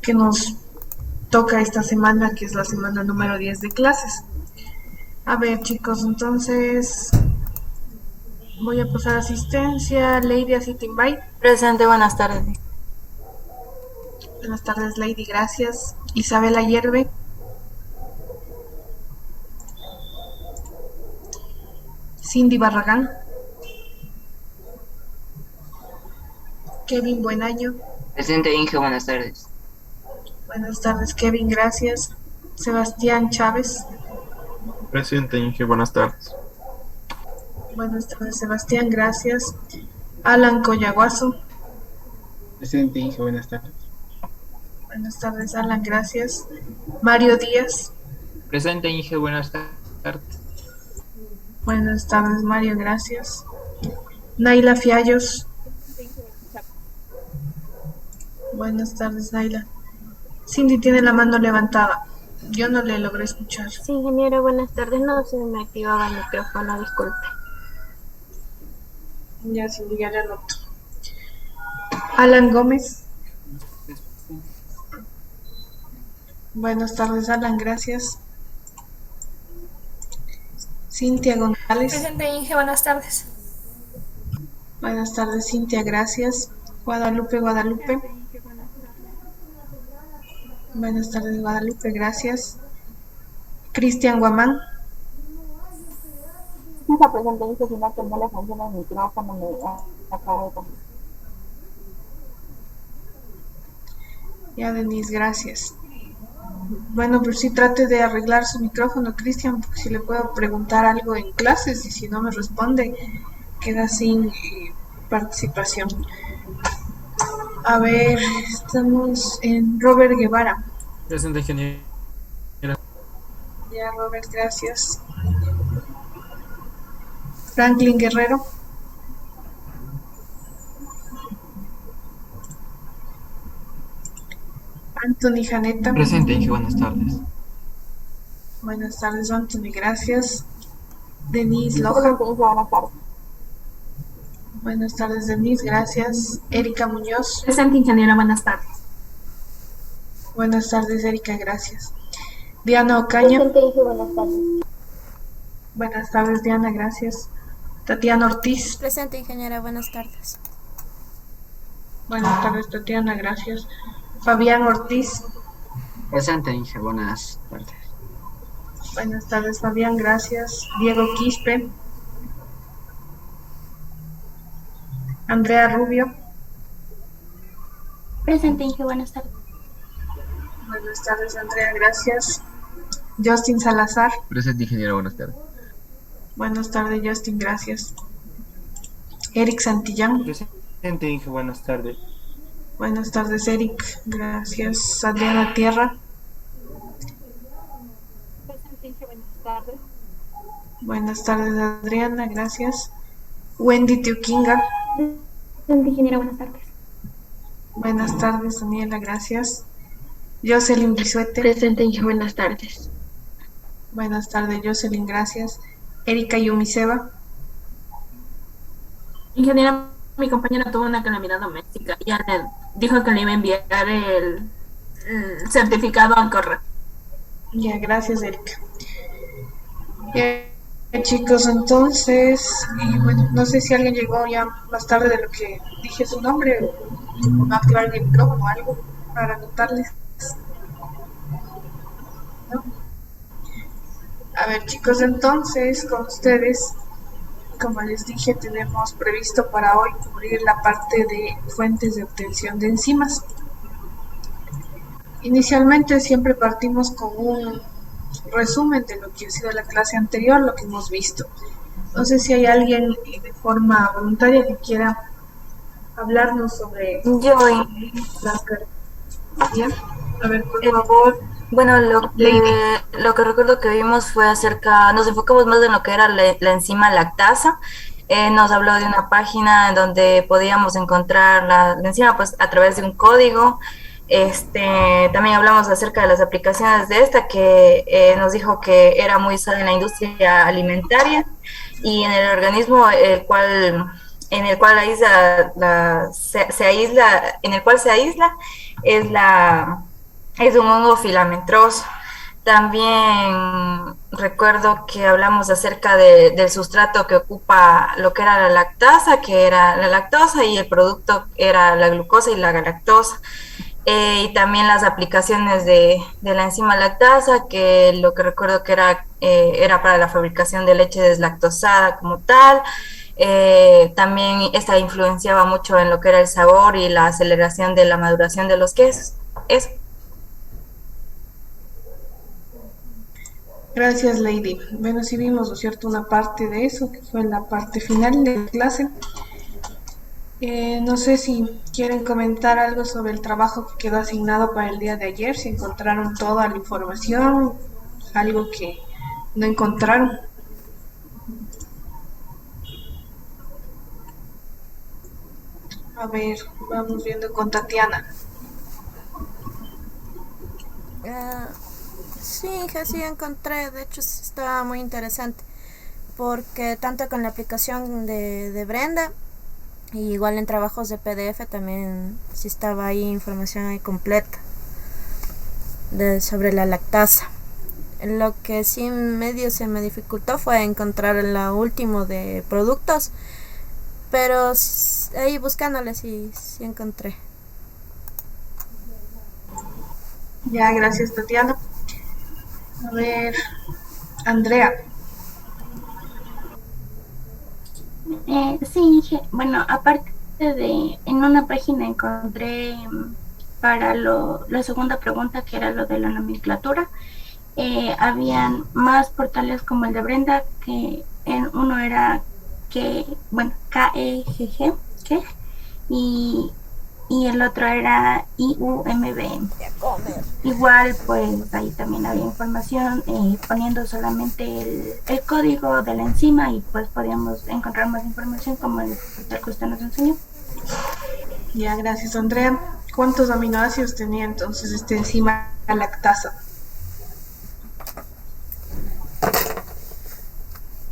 que nos toca esta semana, que es la semana número 10 de clases. A ver, chicos, entonces voy a pasar asistencia. Lady, así te invite. Presente, buenas tardes. Buenas tardes, Lady, gracias. Isabela Hierve. Cindy Barragán. Kevin Buenaño. Presente, Inge, buenas tardes. Buenas tardes, Kevin, gracias. Sebastián Chávez. Presente, Inge, buenas tardes. Buenas tardes, Sebastián, gracias. Alan Coyaguazo. Presente, Inge, buenas tardes. Buenas tardes, Alan, gracias. Mario Díaz. Presente, Inge, buenas tardes. Buenas tardes, Mario, gracias. Naila Fiallos. Buenas tardes, Naila. Cindy tiene la mano levantada. Yo no le logré escuchar. Sí, ingeniero, buenas tardes. No se me activaba el micrófono, disculpe. Ya, Cindy, ya le anoto. Alan Gómez. Buenas tardes, Alan, gracias. Cintia González. Presente, Inge, buenas tardes. Buenas tardes, Cintia, gracias. Guadalupe. Buenas tardes, Guadalupe, gracias. Cristian Guamán. Sí, está presente, Inge, sino que no le funciona el micrófono, me acabo de confirmar. Ya, Denise, gracias. Bueno, pero sí trate de arreglar su micrófono, Cristian, porque si le puedo preguntar algo en clases y si no me responde, queda sin participación. A ver, estamos en Robert Guevara. Presente, ingeniero. Ya, Robert, gracias. Franklin Guerrero. Anthony Janeta. Presente, Inge, buenas tardes. Buenas tardes, Anthony, gracias. Denise Presente, Loja. Inge, buenas tardes. Buenas tardes, Denise, gracias. Erika Muñoz. Presente, ingeniero, buenas tardes. Buenas tardes, Erika, gracias. Diana Ocaña. Presente, Inge, buenas tardes. Buenas tardes, Diana, gracias. Tatiana Ortiz. Presente, ingeniera, buenas tardes. Buenas tardes, Tatiana, gracias. Fabián Ortiz. Presente, Inge, buenas tardes. Buenas tardes, Fabián, gracias. Diego Quispe. Andrea Rubio. Presente, Inge, buenas tardes. Buenas tardes, Andrea, gracias. Justin Salazar. Presente, ingeniero, buenas tardes. Buenas tardes, Justin, gracias. Eric Santillán. Presente, Inge, buenas tardes. Buenas tardes, Eric, gracias. Adriana Tierra. Presente, Inge, buenas tardes. Buenas tardes, Adriana, gracias. Wendy Tiuquinga. Presente, ingeniero, buenas tardes. Buenas tardes, Daniela, gracias. Jocelyn Bisuete. Presente, Inge, buenas tardes. Buenas tardes, Jocelyn, gracias. Erika Yumiseva. Ingeniera, mi compañera tuvo una calamidad doméstica. Ya le dijo que le iba a enviar el certificado al correo. Ya, gracias, Erika. Chicos, entonces, bueno, no sé si alguien llegó ya más tarde de lo que dije su nombre o no activar el micrófono o algo para anotarles. ¿No? A ver, chicos, entonces con ustedes, como les dije, tenemos previsto para hoy cubrir la parte de fuentes de obtención de enzimas. Inicialmente siempre partimos con un resumen de lo que ha sido la clase anterior, lo que hemos visto. No sé si hay alguien de forma voluntaria que quiera hablarnos sobre Yo, la ¿ya? A ver, por favor. bueno, Lady. lo que recuerdo que vimos fue nos enfocamos más en lo que era la enzima lactasa. Nos habló de una página en donde podíamos encontrar la enzima pues a través de un código. También hablamos acerca de las aplicaciones de esta, que nos dijo que era muy usada en la industria alimentaria y en el organismo en el cual se aísla es es un hongo filamentoso. También recuerdo que hablamos acerca del sustrato que ocupa lo que era la lactasa, que era la lactosa, y el producto era la glucosa y la galactosa. Y también las aplicaciones de la enzima lactasa, que lo que recuerdo que era para la fabricación de leche deslactosada como tal. También esta influenciaba mucho en lo que era el sabor y la aceleración de la maduración de los quesos. Eso. Gracias, Lady. Bueno, sí vimos, ¿no es cierto?, una parte de eso, que fue la parte final de la clase. No sé si quieren comentar algo sobre el trabajo que quedó asignado para el día de ayer, si encontraron toda la información, algo que no encontraron. A ver, vamos viendo con Tatiana. Sí, que sí encontré, de hecho estaba muy interesante, porque tanto con la aplicación de Brenda, y igual en trabajos de PDF también sí estaba ahí información ahí completa sobre la lactasa. Lo que sí medio se me dificultó fue encontrar lo último de productos, pero ahí buscándole sí encontré. Ya, gracias, Tatiana. A ver, Andrea. Sí, bueno, aparte en una página encontré para la segunda pregunta, que era lo de la nomenclatura, habían más portales como el de Brenda, que uno era KEGG, y el otro era IUMB. Igual, pues ahí también había información poniendo solamente el código de la enzima, y pues podíamos encontrar más información como el portal que usted nos enseñó. Ya, gracias, Andrea. ¿Cuántos aminoácidos tenía entonces esta enzima lactasa?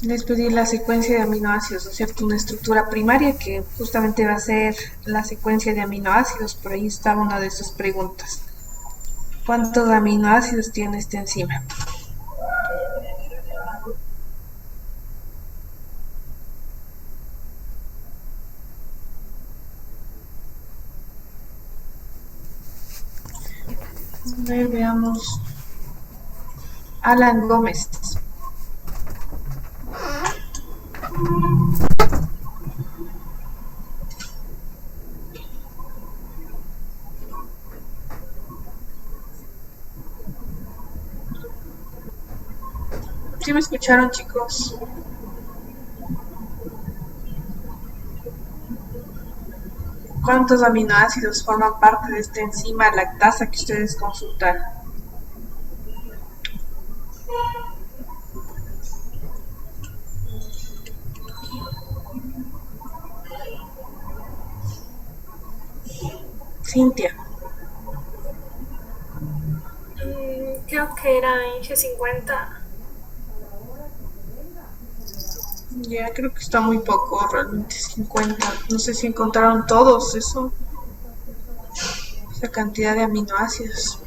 Les pedí la secuencia de aminoácidos, ¿no es cierto? Una estructura primaria que justamente va a ser la secuencia de aminoácidos. Por ahí estaba una de sus preguntas. ¿Cuántos aminoácidos tiene esta enzima? A ver, veamos. Alan Gómez. ¿Sí me escucharon, chicos? ¿Cuántos aminoácidos forman parte de esta enzima lactasa que ustedes consultaron? Cintia. Creo que era Inge 50. Ya, creo que está muy poco, realmente 50. No sé si encontraron todos eso. Esa cantidad de aminoácidos.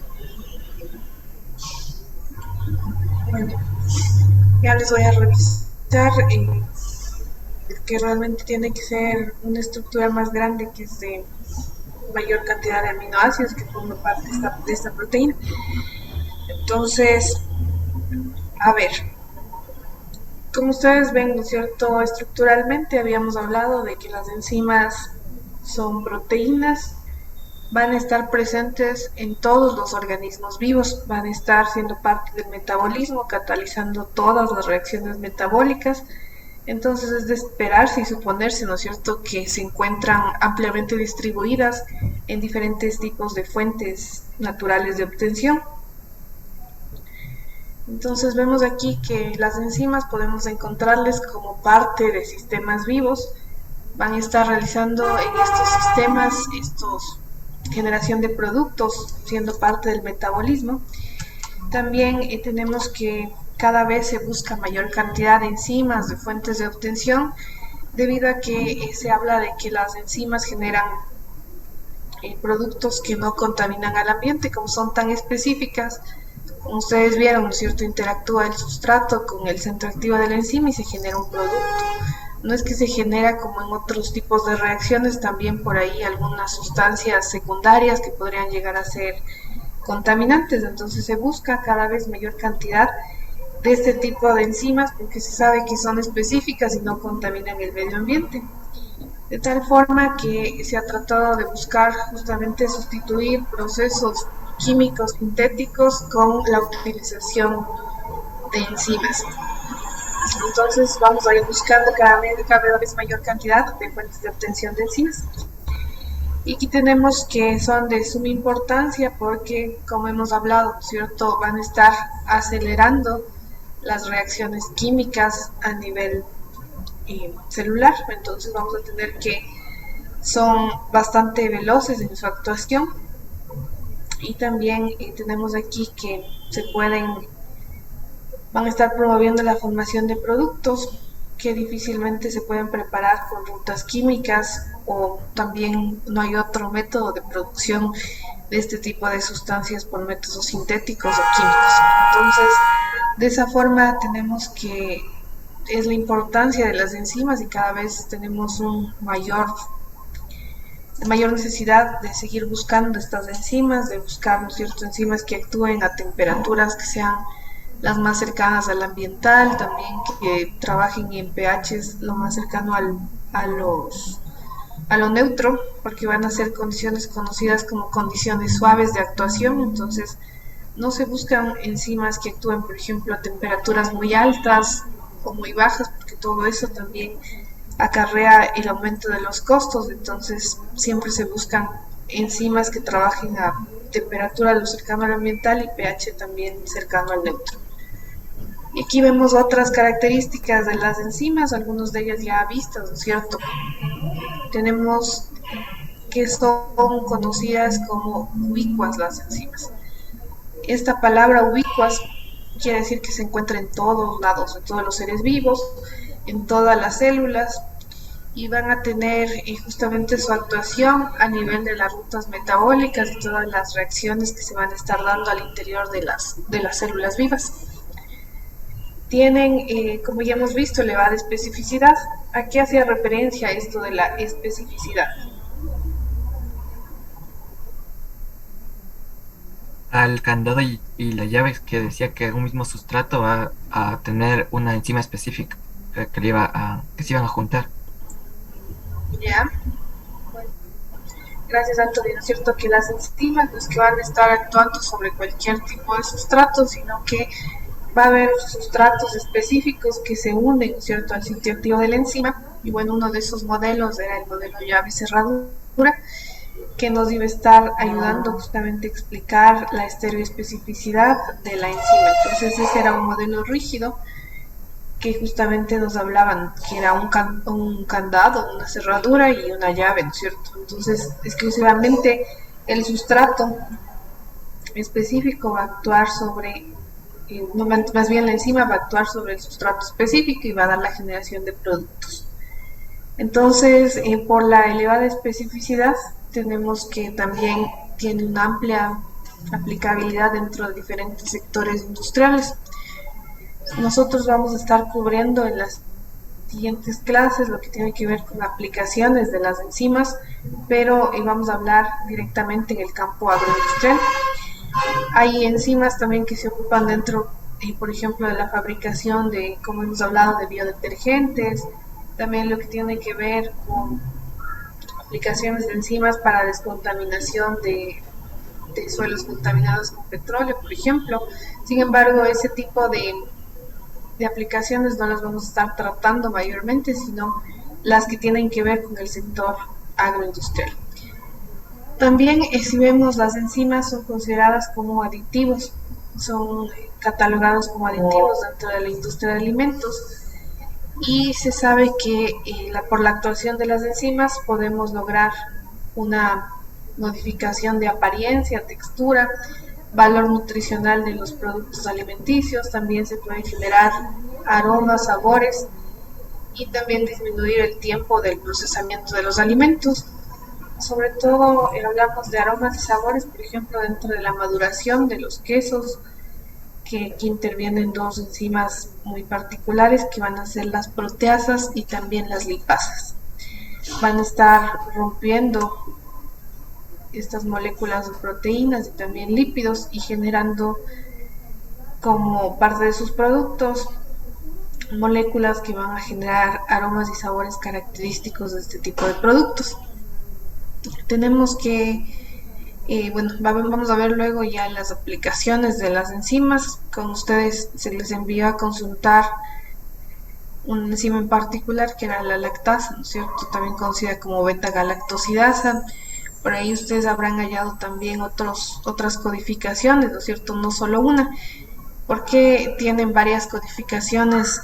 Bueno, ya les voy a revisar que realmente tiene que ser una estructura más grande, que es de mayor cantidad de aminoácidos, que forma parte de esta proteína. Entonces, a ver, como ustedes ven, ¿no es cierto? Estructuralmente habíamos hablado de que las enzimas son proteínas, van a estar presentes en todos los organismos vivos, van a estar siendo parte del metabolismo, catalizando todas las reacciones metabólicas. Entonces es de esperarse y suponerse, ¿no es cierto?, que se encuentran ampliamente distribuidas en diferentes tipos de fuentes naturales de obtención. Entonces vemos aquí que las enzimas podemos encontrarles como parte de sistemas vivos, van a estar realizando en estos sistemas generación de productos, siendo parte del metabolismo. También tenemos que cada vez se busca mayor cantidad de enzimas, de fuentes de obtención, debido a que se habla de que las enzimas generan productos que no contaminan al ambiente, como son tan específicas. Como ustedes vieron, ¿no es cierto? Interactúa el sustrato con el centro activo de la enzima y se genera un producto. No es que se genera como en otros tipos de reacciones, también por ahí algunas sustancias secundarias que podrían llegar a ser contaminantes. Entonces se busca cada vez mayor cantidad de este tipo de enzimas porque se sabe que son específicas y no contaminan el medio ambiente. De tal forma que se ha tratado de buscar justamente sustituir procesos químicos sintéticos con la utilización de enzimas. Entonces vamos a ir buscando cada vez mayor cantidad de fuentes de obtención de enzimas. Y aquí tenemos que son de suma importancia porque, como hemos hablado, ¿cierto? Van a estar acelerando las reacciones químicas a nivel celular. Entonces vamos a tener que son bastante veloces en su actuación. Y también tenemos aquí que van a estar promoviendo la formación de productos que difícilmente se pueden preparar con rutas químicas, o también no hay otro método de producción de este tipo de sustancias por métodos sintéticos o químicos. Entonces, de esa forma tenemos que es la importancia de las enzimas y cada vez tenemos mayor necesidad de seguir buscando estas enzimas, de buscar, ¿no es cierto?, enzimas que actúen a temperaturas que sean las más cercanas al ambiental, también que trabajen en pHs lo más cercano a lo neutro, porque van a ser condiciones conocidas como condiciones suaves de actuación. Entonces no se buscan enzimas que actúen, por ejemplo, a temperaturas muy altas o muy bajas, porque todo eso también acarrea el aumento de los costos. Entonces siempre se buscan enzimas que trabajen a temperatura lo cercano al ambiental y pH también cercano al neutro. Y aquí vemos otras características de las enzimas, algunas de ellas ya vistas, ¿no es cierto? Tenemos que son conocidas como ubicuas las enzimas. Esta palabra ubicuas quiere decir que se encuentra en todos lados, en todos los seres vivos, en todas las células, y van a tener justamente su actuación a nivel de las rutas metabólicas y todas las reacciones que se van a estar dando al interior de las células vivas. Tienen, como ya hemos visto, elevada especificidad. ¿A qué hacía referencia esto de la especificidad? Al candado y la llave, que decía que un mismo sustrato va a tener una enzima específica que se iban a juntar. Ya. Bueno, gracias, Antonio. ¿No es cierto que las enzimas no es que van a estar actuando sobre cualquier tipo de sustrato, sino que va a haber sustratos específicos que se unen, ¿cierto?, al sitio activo de la enzima? Y bueno, uno de esos modelos era el modelo llave cerradura, que nos iba a estar ayudando justamente a explicar la estereoespecificidad de la enzima. Entonces ese era un modelo rígido que justamente nos hablaban que era un candado, una cerradura y una llave, ¿no es cierto? Entonces exclusivamente el sustrato específico va a actuar sobre, más bien la enzima va a actuar sobre el sustrato específico y va a dar la generación de productos. Entonces, por la elevada especificidad, tenemos que también tiene una amplia aplicabilidad dentro de diferentes sectores industriales. Nosotros vamos a estar cubriendo en las siguientes clases lo que tiene que ver con aplicaciones de las enzimas, pero vamos a hablar directamente en el campo agroindustrial. Hay enzimas también que se ocupan dentro, por ejemplo, de la fabricación de, como hemos hablado, de biodetergentes, también lo que tiene que ver con aplicaciones de enzimas para descontaminación de suelos contaminados con petróleo, por ejemplo. Sin embargo, ese tipo de aplicaciones no las vamos a estar tratando mayormente, sino las que tienen que ver con el sector agroindustrial. También, si vemos, las enzimas son consideradas como aditivos, son catalogados como aditivos dentro de la industria de alimentos, y se sabe que por la actuación de las enzimas podemos lograr una modificación de apariencia, textura, valor nutricional de los productos alimenticios. También se pueden generar aromas, sabores, y también disminuir el tiempo del procesamiento de los alimentos. sobre todo hablamos de aromas y sabores, por ejemplo, dentro de la maduración de los quesos, que aquí intervienen dos enzimas muy particulares que van a ser las proteasas y también las lipasas. Van a estar rompiendo estas moléculas de proteínas y también lípidos y generando como parte de sus productos moléculas que van a generar aromas y sabores característicos de este tipo de productos. Tenemos que, vamos a ver luego ya las aplicaciones de las enzimas. Con ustedes se les envió a consultar una enzima en particular que era la lactasa, ¿no es cierto? También conocida como beta-galactosidasa. Por ahí ustedes habrán hallado también otras codificaciones, ¿no es cierto? No solo una, porque tienen varias codificaciones.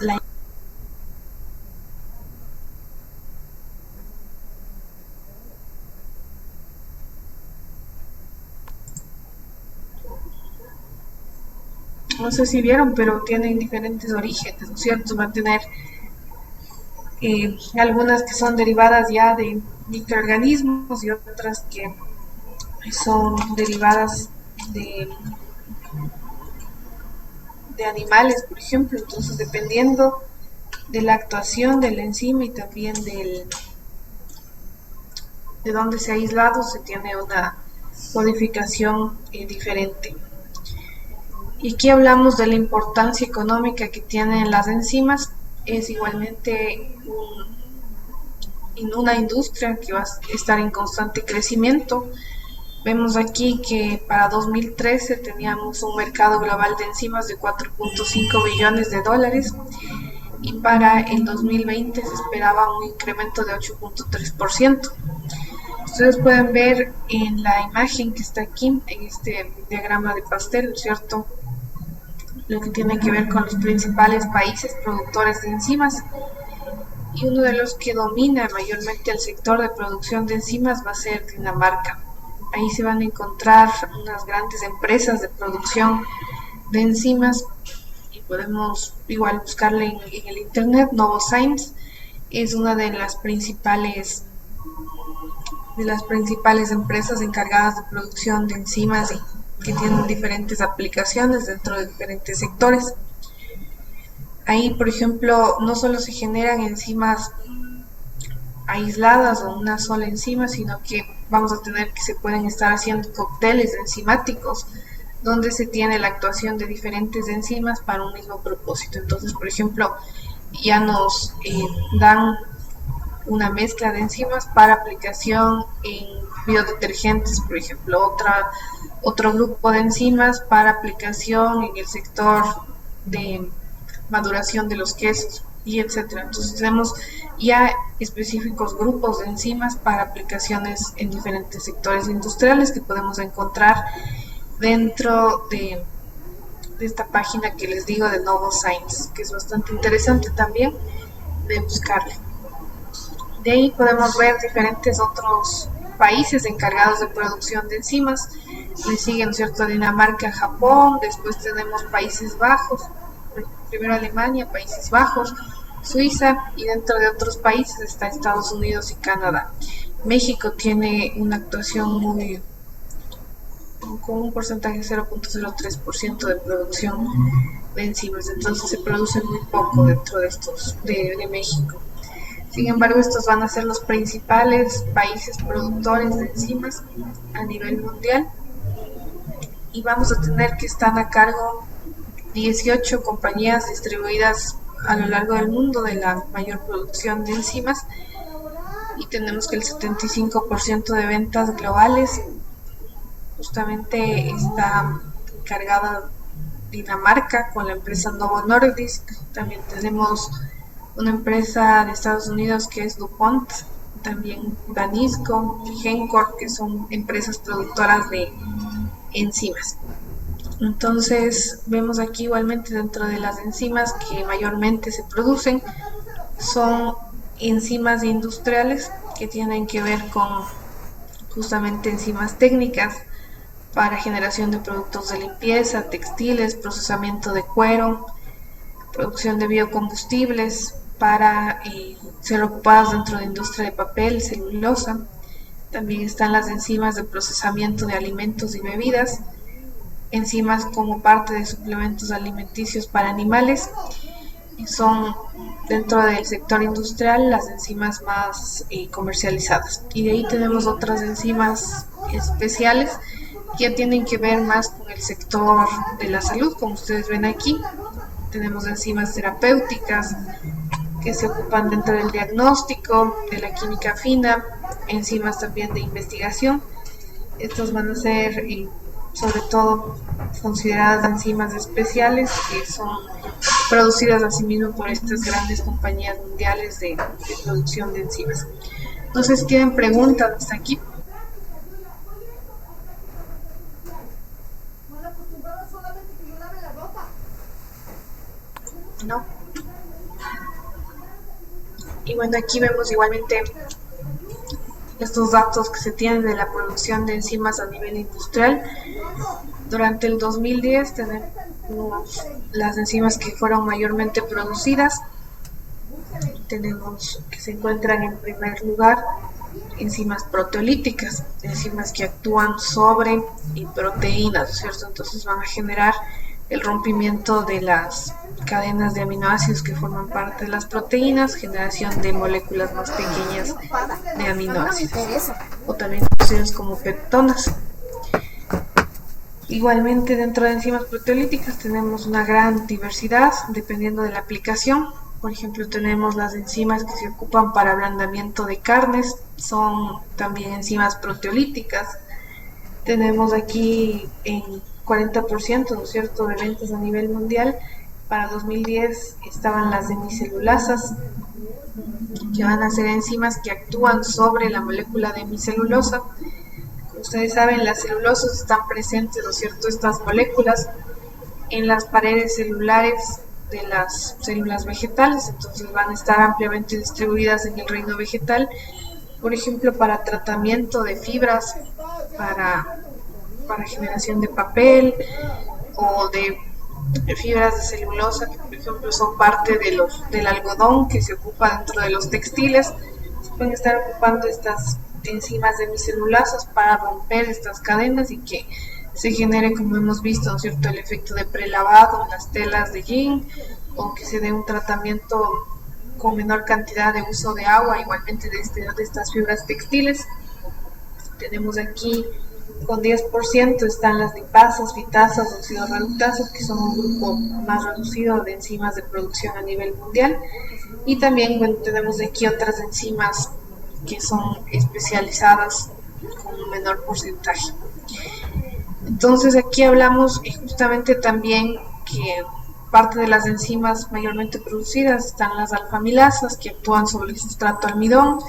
No sé si vieron, pero tienen diferentes orígenes, ¿no es cierto? Va a tener algunas que son derivadas ya de microorganismos y otras que son derivadas de animales, por ejemplo. Entonces, dependiendo de la actuación de la enzima y también de dónde se ha aislado, se tiene una codificación diferente. Y aquí hablamos de la importancia económica que tienen las enzimas. Es igualmente una industria que va a estar en constante crecimiento. Vemos aquí que para 2013 teníamos un mercado global de enzimas de 4.5 billones de dólares y para el 2020 se esperaba un incremento de 8.3%. Ustedes pueden ver en la imagen que está aquí, en este diagrama de pastel, ¿no es cierto?, lo que tiene que ver con los principales países productores de enzimas, y uno de los que domina mayormente el sector de producción de enzimas va a ser Dinamarca. Ahí se van a encontrar unas grandes empresas de producción de enzimas y podemos igual buscarle en el internet. Novozymes es una de las principales empresas encargadas de producción de enzimas y que tienen diferentes aplicaciones dentro de diferentes sectores. Ahí, por ejemplo, no solo se generan enzimas aisladas o una sola enzima, sino que vamos a tener que se pueden estar haciendo cócteles enzimáticos donde se tiene la actuación de diferentes enzimas para un mismo propósito. Entonces, por ejemplo, ya nos dan una mezcla de enzimas para aplicación en biodetergentes, por ejemplo, otro grupo de enzimas para aplicación en el sector de maduración de los quesos y etcétera. Entonces tenemos ya específicos grupos de enzimas para aplicaciones en diferentes sectores industriales que podemos encontrar dentro de esta página que les digo de Novozymes, que es bastante interesante también de buscarle. De ahí podemos ver diferentes otros países encargados de producción de enzimas. Le siguen, ¿cierto?, Dinamarca, Japón, después tenemos Países Bajos, primero Alemania, Países Bajos, Suiza, y dentro de otros países está Estados Unidos y Canadá. México tiene una actuación con un porcentaje de 0.03% de producción de enzimas, entonces se produce muy poco dentro de estos de México. Sin embargo, estos van a ser los principales países productores de enzimas a nivel mundial, y vamos a tener que estar a cargo 18 compañías distribuidas a lo largo del mundo de la mayor producción de enzimas, y tenemos que el 75% de ventas globales justamente está encargada Dinamarca con la empresa Novo Nordisk. También tenemos una empresa de Estados Unidos que es DuPont, también Danisco y Gencor, que son empresas productoras de enzimas. Entonces vemos aquí igualmente dentro de las enzimas que mayormente se producen son enzimas industriales que tienen que ver con justamente enzimas técnicas para generación de productos de limpieza, textiles, procesamiento de cuero, producción de biocombustibles para ser ocupados dentro de industria de papel, celulosa, También están las enzimas de procesamiento de alimentos y bebidas, enzimas como parte de suplementos alimenticios para animales, y son dentro del sector industrial las enzimas más comercializadas. Y de ahí tenemos otras enzimas especiales que ya tienen que ver más con el sector de la salud, como ustedes ven aquí. Tenemos enzimas terapéuticas que se ocupan dentro del diagnóstico, de la química fina, enzimas también de investigación. Estos van a ser sobre todo consideradas enzimas especiales que son producidas asimismo por estas grandes compañías mundiales de producción de enzimas. Entonces, ¿tienen preguntas hasta aquí? ¿No? Y bueno, aquí vemos igualmente estos datos que se tienen de la producción de enzimas a nivel industrial. Durante el 2010 tenemos las enzimas que fueron mayormente producidas. Tenemos que se encuentran en primer lugar enzimas proteolíticas, enzimas que actúan sobre proteínas, ¿cierto? Entonces van a generar el rompimiento de las cadenas de aminoácidos que forman parte de las proteínas, generación de moléculas más pequeñas de aminoácidos, o también conocidas como peptonas. Igualmente, dentro de enzimas proteolíticas tenemos una gran diversidad dependiendo de la aplicación. Por ejemplo, tenemos las enzimas que se ocupan para ablandamiento de carnes, son también enzimas proteolíticas. Tenemos aquí en 40%, ¿no es cierto?, de ventas a nivel mundial. Para 2010 estaban las hemicelulasas, que van a ser enzimas que actúan sobre la molécula de hemicelulosa. Como ustedes saben, las celulosas están presentes, ¿no es cierto?, estas moléculas en las paredes celulares de las células vegetales, entonces van a estar ampliamente distribuidas en el reino vegetal, por ejemplo, para tratamiento de fibras, para generación de papel o de fibras de celulosa, que por ejemplo son parte del algodón que se ocupa dentro de los textiles. Se pueden estar ocupando estas enzimas de hemicelulasas para romper estas cadenas y que se genere, como hemos visto, ¿no es cierto?, el efecto de prelavado en las telas de jean, o que se dé un tratamiento con menor cantidad de uso de agua, igualmente de estas fibras textiles. Tenemos aquí con 10% están las lipasas, fitasas, oxidorreductasas, que son un grupo más reducido de enzimas de producción a nivel mundial. Y también, bueno, tenemos aquí otras enzimas que son especializadas con un menor porcentaje. Entonces aquí hablamos justamente también que parte de las enzimas mayormente producidas están las alfamilasas, que actúan sobre el sustrato almidón,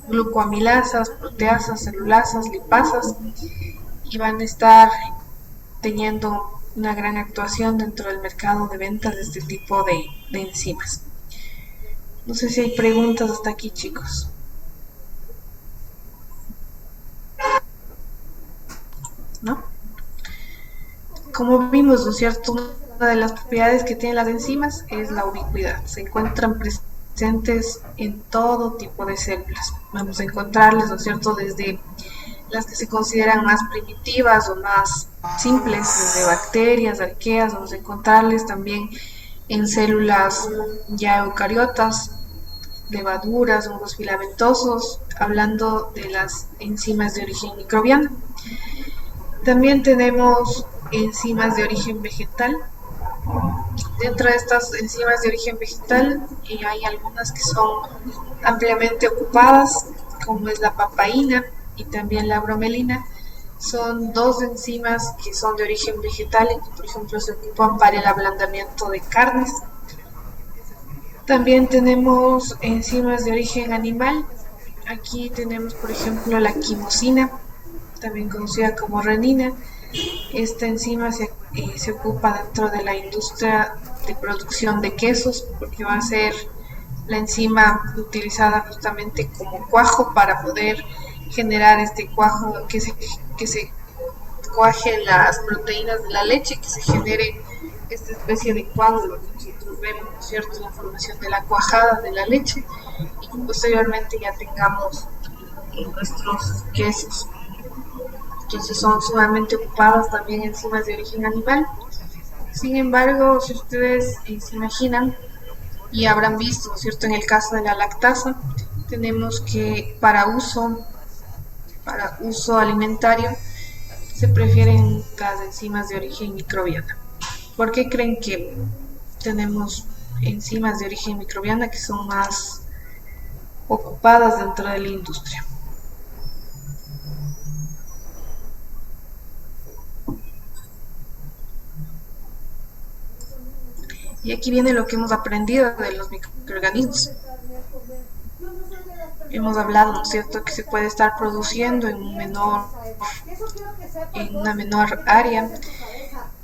glucoamilasas, proteasas, celulasas, lipasas, y van a estar teniendo una gran actuación dentro del mercado de ventas de este tipo de enzimas. No sé si hay preguntas hasta aquí, chicos. ¿No? Como vimos, ¿no es cierto?, una de las propiedades que tienen las enzimas es la ubicuidad. Se encuentran presentes en todo tipo de células. Vamos a encontrarles, ¿no es cierto?, desde las que se consideran más primitivas o más simples, desde bacterias, arqueas. Vamos a encontrarles también en células ya eucariotas, levaduras, hongos filamentosos, hablando de las enzimas de origen microbiano. También tenemos enzimas de origen vegetal. Dentro de estas enzimas de origen vegetal hay algunas que son ampliamente ocupadas, como es la papaína y también la bromelina. Son dos enzimas que son de origen vegetal y que, por ejemplo, se ocupan para el ablandamiento de carnes. También tenemos enzimas de origen animal. Aquí tenemos, por ejemplo, la quimosina, también conocida como renina. Esta enzima se ocupa dentro de la industria de producción de quesos, porque va a ser la enzima utilizada justamente como cuajo para poder generar este cuajo, que se cuaje las proteínas de la leche, que se genere esta especie de coágulo que nosotros vemos, ¿no es cierto?, la formación de la cuajada de la leche, y que posteriormente ya tengamos en nuestros quesos. Entonces son sumamente ocupadas también enzimas de origen animal. Sin embargo, si ustedes se imaginan y habrán visto, ¿no es cierto?, en el caso de la lactasa, tenemos que para uso alimentario se prefieren las enzimas de origen microbiana. ¿Por qué creen que tenemos enzimas de origen microbiana que son más ocupadas dentro de la industria? Y aquí viene lo que hemos aprendido de los microorganismos. Hemos hablado, ¿no es cierto?, que se puede estar produciendo en una menor área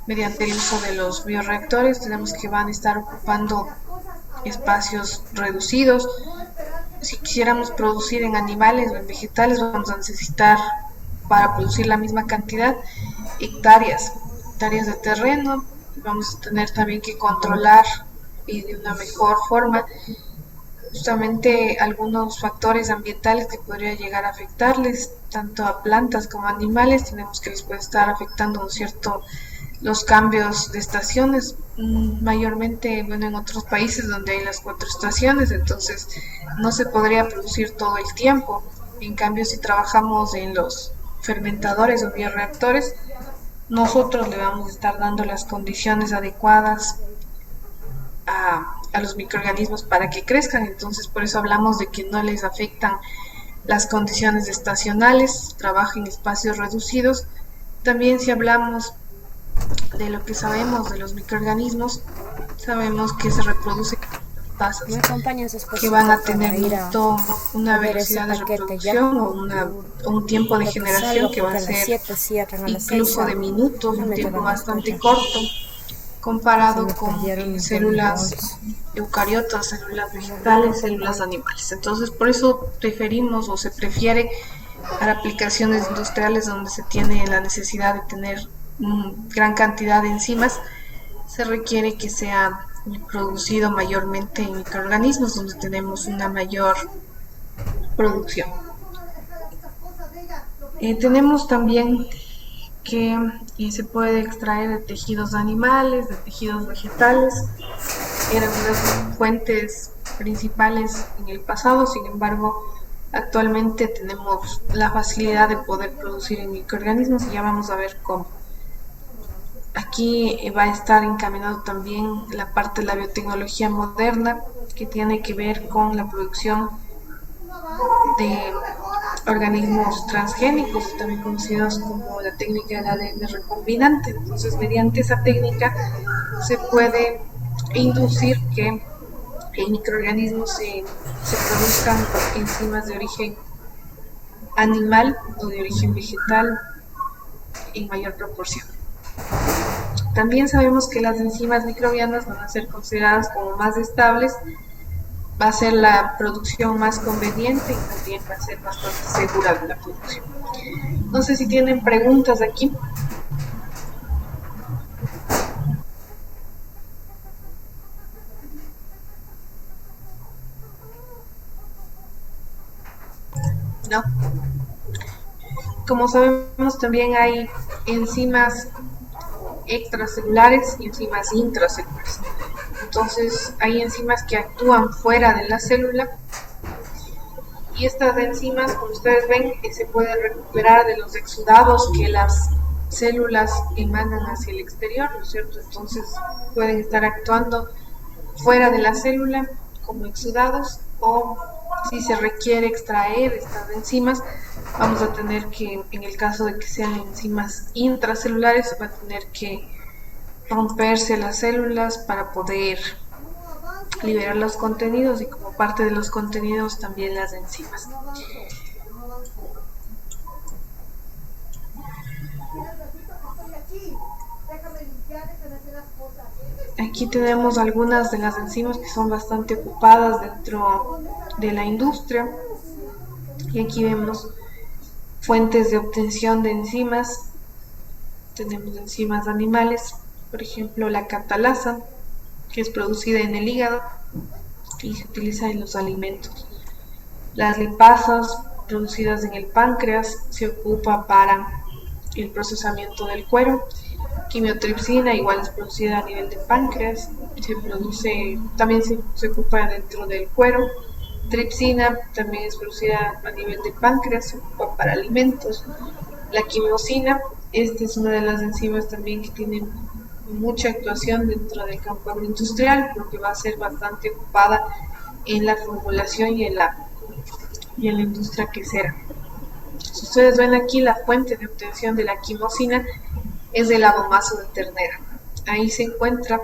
mediante el uso de los bioreactores. Tenemos que van a estar ocupando espacios reducidos. Si quisiéramos producir en animales o en vegetales, vamos a necesitar, para producir la misma cantidad, hectáreas de terreno. Vamos a tener también que controlar y de una mejor forma justamente algunos factores ambientales que podrían llegar a afectarles tanto a plantas como a animales. Tenemos que les puede estar afectando, ¿no es cierto?, los cambios de estaciones, mayormente, bueno, en otros países donde hay las 4 estaciones, entonces no se podría producir todo el tiempo. En cambio, si trabajamos en los fermentadores o bioreactores, nosotros le vamos a estar dando las condiciones adecuadas a los microorganismos para que crezcan. Entonces, por eso hablamos de que no les afectan las condiciones estacionales, trabajan en espacios reducidos. También, si hablamos de lo que sabemos de los microorganismos, sabemos que se reproducen tasas que van a tener una velocidad de reproducción o un tiempo de generación que va a ser incluso de minutos, un tiempo bastante corto comparado con células eucariotas, células vegetales, células animales. Entonces, por eso preferimos o se prefiere para aplicaciones industriales donde se tiene la necesidad de tener gran cantidad de enzimas, se requiere que sea producido mayormente en microorganismos donde tenemos una mayor producción. Tenemos también que se puede extraer de tejidos animales, de tejidos vegetales. Eran unas fuentes principales en el pasado, sin embargo, actualmente tenemos la facilidad de poder producir en microorganismos y ya vamos a ver cómo. Aquí va a estar encaminado también la parte de la biotecnología moderna que tiene que ver con la producción de organismos transgénicos, también conocidos como la técnica del ADN recombinante. Entonces, mediante esa técnica se puede inducir que en microorganismos se produzcan enzimas de origen animal o de origen vegetal en mayor proporción. También sabemos que las enzimas microbianas van a ser consideradas como más estables, va a ser la producción más conveniente y también va a ser bastante segura de la producción. No sé si tienen preguntas aquí. No. Como sabemos, también hay enzimas extracelulares y enzimas intracelulares. Entonces, hay enzimas que actúan fuera de la célula y estas enzimas, como ustedes ven, se pueden recuperar de los exudados que las células emanan hacia el exterior, ¿no es cierto? Entonces, pueden estar actuando fuera de la célula como exudados, o si se requiere extraer estas enzimas, vamos a tener que, en el caso de que sean enzimas intracelulares, va a tener que romperse las células para poder liberar los contenidos y como parte de los contenidos también las enzimas. Aquí tenemos algunas de las enzimas que son bastante ocupadas dentro de la industria y aquí vemos fuentes de obtención de enzimas. Tenemos enzimas animales, por ejemplo la catalasa, que es producida en el hígado y se utiliza en los alimentos. Las lipasas producidas en el páncreas, se ocupa para el procesamiento del cuero. Quimiotripsina igual es producida a nivel de páncreas, también se ocupa dentro del cuero. Tripsina también es producida a nivel de páncreas, se ocupa para alimentos. La quimosina, esta es una de las enzimas también que tiene mucha actuación dentro del campo agroindustrial porque va a ser bastante ocupada en la formulación y en la industria quesera. Si ustedes ven aquí, la fuente de obtención de la quimosina es del abomazo de ternera. Ahí se encuentra,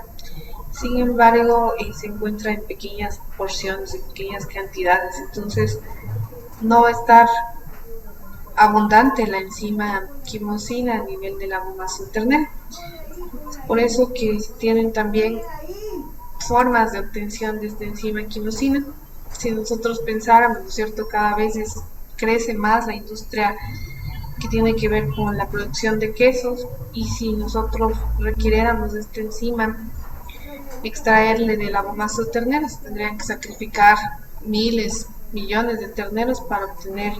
sin embargo, se encuentra en pequeñas porciones, en pequeñas cantidades. Entonces, no va a estar abundante la enzima quimosina a nivel del abomazo de ternera. Por eso que tienen también formas de obtención de esta enzima quimosina. Si nosotros pensáramos, ¿no es cierto?, cada vez crece más la industria que tiene que ver con la producción de quesos, y si nosotros requiriéramos de esta enzima extraerle del abomazo de ternera, se tendrían que sacrificar miles, millones de terneros para obtener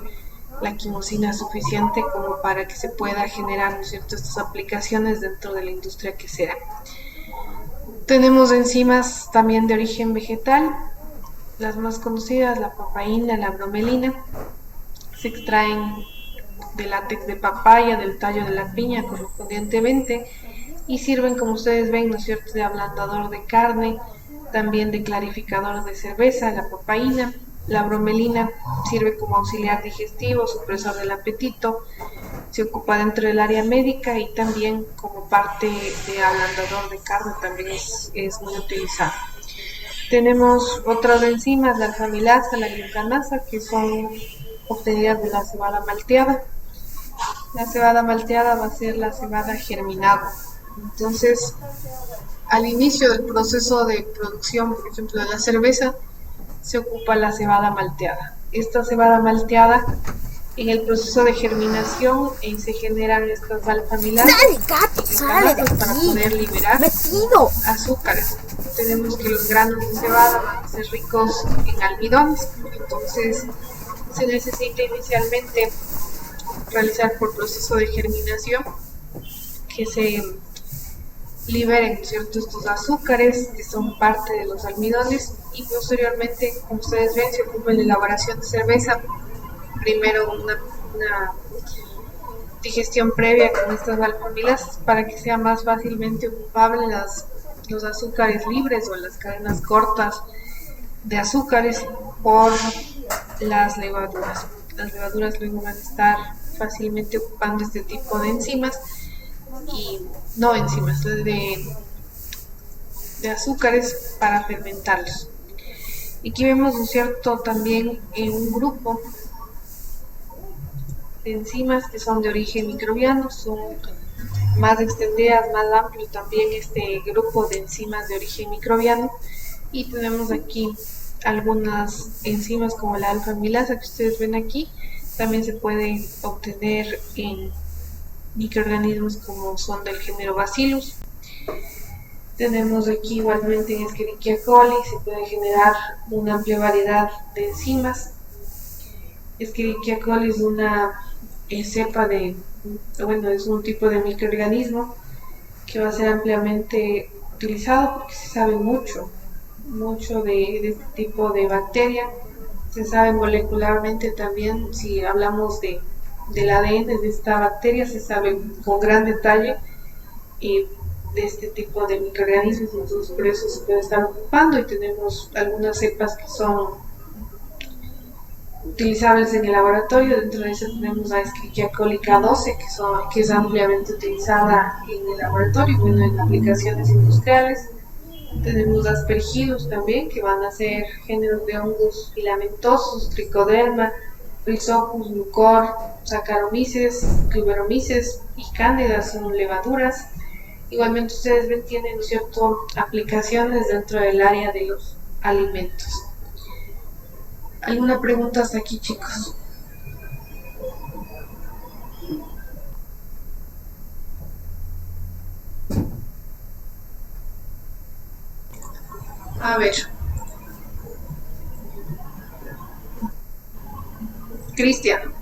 la quimosina suficiente como para que se pueda generar, ¿no es cierto?, estas aplicaciones dentro de la industria quesera. Tenemos enzimas también de origen vegetal, las más conocidas, la papaína, la bromelina, se extraen del látex de papaya, del tallo de la piña correspondientemente, y sirven, como ustedes ven, ¿no es cierto?, de ablandador de carne, también de clarificador de cerveza, la papaína. La bromelina sirve como auxiliar digestivo, supresor del apetito, se ocupa dentro del área médica y también como parte de ablandador de carne también es muy utilizada. Tenemos otras enzimas, la alfamilasa, la glucanasa, que son obtenidas de la cebada malteada. La cebada malteada va a ser la cebada germinada. Entonces, al inicio del proceso de producción, por ejemplo, de la cerveza, se ocupa la cebada malteada. Esta cebada malteada, en el proceso de germinación, se generan estas alfamilasas para poder liberar azúcares. Tenemos que los granos de cebada van a ser ricos en almidones, entonces se necesita inicialmente realizar por proceso de germinación que se liberen, ¿cierto?, estos azúcares que son parte de los almidones, y posteriormente, como ustedes ven, se ocupa en la elaboración de cerveza. Primero una digestión previa con estas alfamilas para que sea más fácilmente ocupable los azúcares libres o las cadenas cortas de azúcares por las levaduras. Las levaduras luego van a estar fácilmente ocupando este tipo de enzimas y no enzimas de azúcares para fermentarlos. Y aquí vemos, ¿no es cierto?, también en un grupo de enzimas que son de origen microbiano, son más extendidas, más amplio también este grupo de enzimas de origen microbiano, y tenemos aquí algunas enzimas como la alfa-amilasa que ustedes ven aquí. También se puede obtener en microorganismos como son del género Bacillus. Tenemos aquí igualmente en Escherichia coli, se puede generar una amplia variedad de enzimas. Escherichia coli es una cepa es un tipo de microorganismo que va a ser ampliamente utilizado porque se sabe mucho de este tipo de bacteria. Se sabe molecularmente también, si hablamos del ADN de esta bacteria, se sabe con gran detalle de este tipo de microorganismos, entonces por eso se puede estar ocupando, y tenemos algunas cepas que son utilizables en el laboratorio. Dentro de eso tenemos la Escherichia coli K12, que es ampliamente utilizada en el laboratorio, en aplicaciones industriales. Tenemos Aspergillus también, que van a ser géneros de hongos filamentosos, Trichoderma, Rhizopus, Mucor, Saccharomyces, Clubberomyces y Candida son levaduras. Igualmente ustedes ven, tienen, ¿cierto?, aplicaciones dentro del área de los alimentos. ¿Alguna pregunta hasta aquí, chicos? A ver. Cristian,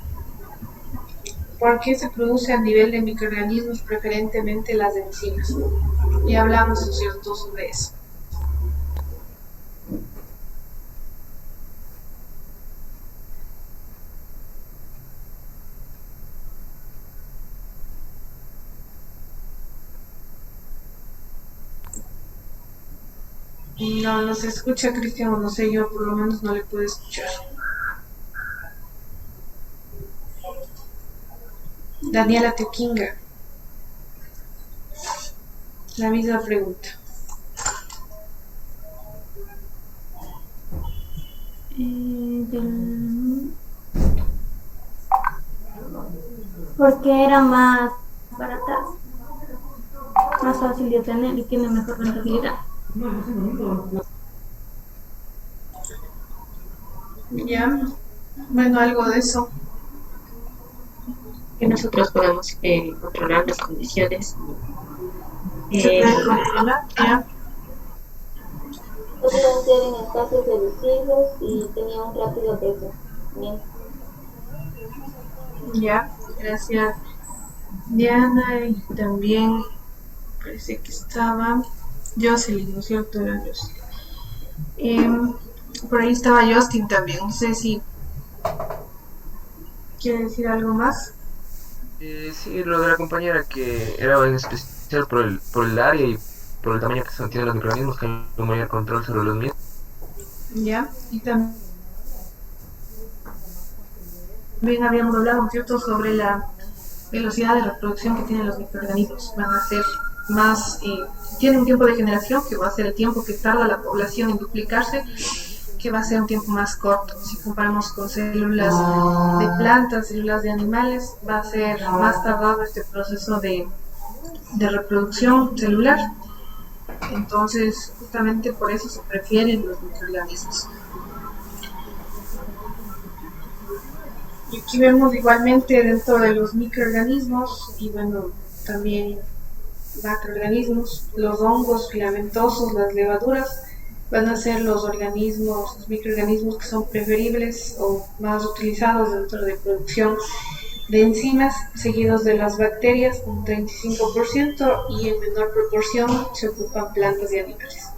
¿por qué se produce a nivel de microorganismos preferentemente las enzimas? Ya hablamos, ¿no es cierto?, sobre eso. No se escucha, Cristian, o no sé, yo por lo menos no le puedo escuchar. Daniela Tequinga, la misma pregunta. Porque era más barata, más fácil de tener y tiene mejor rentabilidad. Ya, bueno, algo de eso. Que nosotros podemos controlar las condiciones. ¿Se puede controlar? Ya. Podían ser en espacios reducidos y tenía un rápido crecimiento. Ya, gracias Diana. Y también parece que estaba Jocelyn, ¿no es cierto? Era Jocelyn. Por ahí estaba Justin también, no sé si quiere decir algo más. Sí, lo de la compañera que era en especial por el área y por el tamaño que tienen los microorganismos, que hay un mayor control sobre los mismos. Ya, y también habíamos hablado, ¿no es cierto?, sobre la velocidad de reproducción que tienen los microorganismos. Van a ser más, tienen un tiempo de generación que va a ser el tiempo que tarda la población en duplicarse, que va a ser un tiempo más corto. Si comparamos con células de plantas, células de animales, va a ser más tardado este proceso de reproducción celular. Entonces, justamente por eso se prefieren los microorganismos. Y aquí vemos igualmente dentro de los microorganismos y bueno, también macroorganismos, los hongos filamentosos, las levaduras, van a ser los microorganismos que son preferibles o más utilizados dentro de producción de enzimas, seguidos de las bacterias un 35% y en menor proporción se ocupan plantas y animales.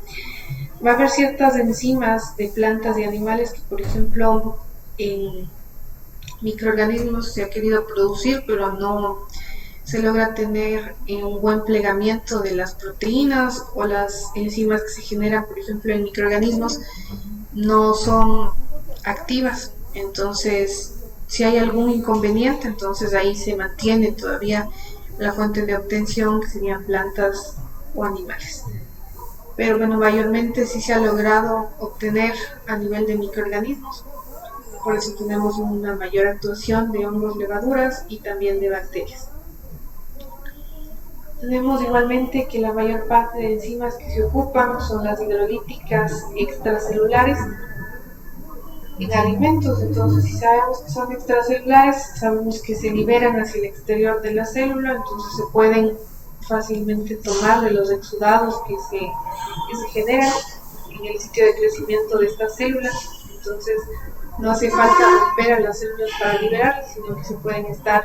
Va a haber ciertas enzimas de plantas y animales que, por ejemplo, en microorganismos se ha querido producir, pero no se logra tener un buen plegamiento de las proteínas, o las enzimas que se generan, por ejemplo, en microorganismos no son activas. Entonces, si hay algún inconveniente, entonces ahí se mantiene todavía la fuente de obtención, que serían plantas o animales. Pero bueno, mayormente sí se ha logrado obtener a nivel de microorganismos. Por eso tenemos una mayor actuación de hongos, levaduras y también de bacterias. Tenemos igualmente que la mayor parte de enzimas que se ocupan son las hidrolíticas extracelulares en alimentos. Entonces, si sabemos que son extracelulares, sabemos que se liberan hacia el exterior de la célula, entonces se pueden fácilmente tomar de los exudados que se generan en el sitio de crecimiento de estas células. Entonces, no hace falta romper a las células para liberarlas, sino que se pueden estar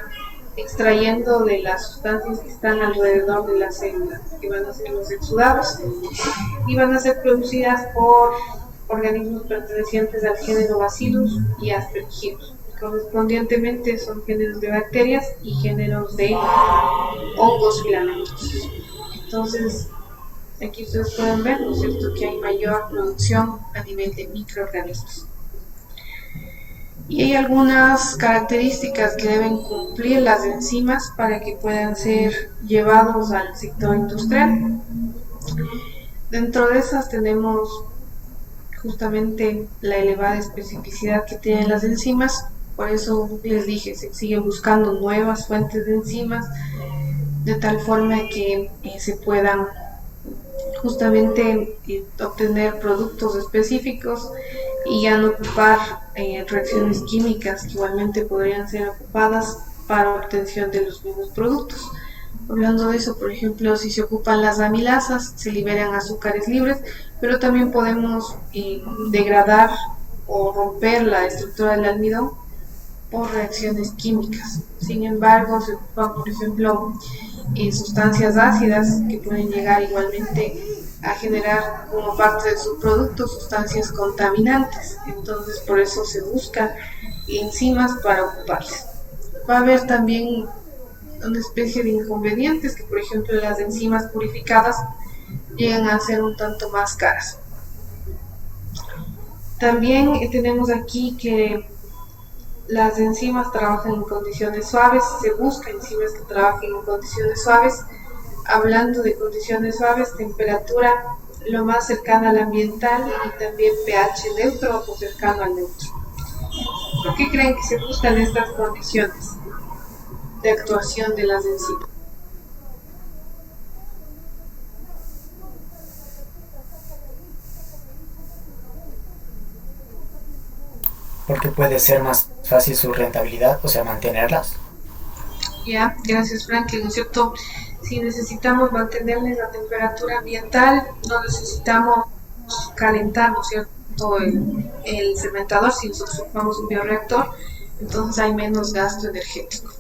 extrayendo de las sustancias que están alrededor de la célula, que van a ser los exudados, y van a ser producidas por organismos pertenecientes al género Bacillus y Aspergillus. Correspondientemente son géneros de bacterias y géneros de hongos filamentosos. Entonces, aquí ustedes pueden ver, ¿no es cierto?, que hay mayor producción a nivel de microorganismos. Y hay algunas características que deben cumplir las enzimas para que puedan ser llevados al sector industrial. Dentro de esas tenemos justamente la elevada especificidad que tienen las enzimas. Por eso les dije, se siguen buscando nuevas fuentes de enzimas de tal forma que se puedan justamente obtener productos específicos y ya no ocupar reacciones químicas que igualmente podrían ser ocupadas para obtención de los mismos productos. Hablando de eso, por ejemplo, si se ocupan las amilasas, se liberan azúcares libres, pero también podemos degradar o romper la estructura del almidón por reacciones químicas. Sin embargo, se ocupan, por ejemplo, sustancias ácidas que pueden llegar igualmente a generar como parte de su producto sustancias contaminantes. Entonces, por eso se buscan enzimas para ocuparse. Va a haber también una especie de inconvenientes que, por ejemplo, las enzimas purificadas llegan a ser un tanto más caras. También tenemos aquí que las enzimas trabajan en condiciones suaves, se busca enzimas que trabajen en condiciones suaves. Hablando de condiciones suaves, temperatura lo más cercana al ambiental y también pH neutro o cercano al neutro. ¿Por qué creen que se buscan estas condiciones de actuación de las enzimas? Porque puede ser más fácil su rentabilidad, o sea, mantenerlas. Ya, gracias Franklin, ¿no es cierto? Si necesitamos mantenerles la temperatura ambiental, no necesitamos calentar, ¿no es cierto?, el fermentador. Si nosotros ocupamos un bioreactor, entonces hay menos gasto energético.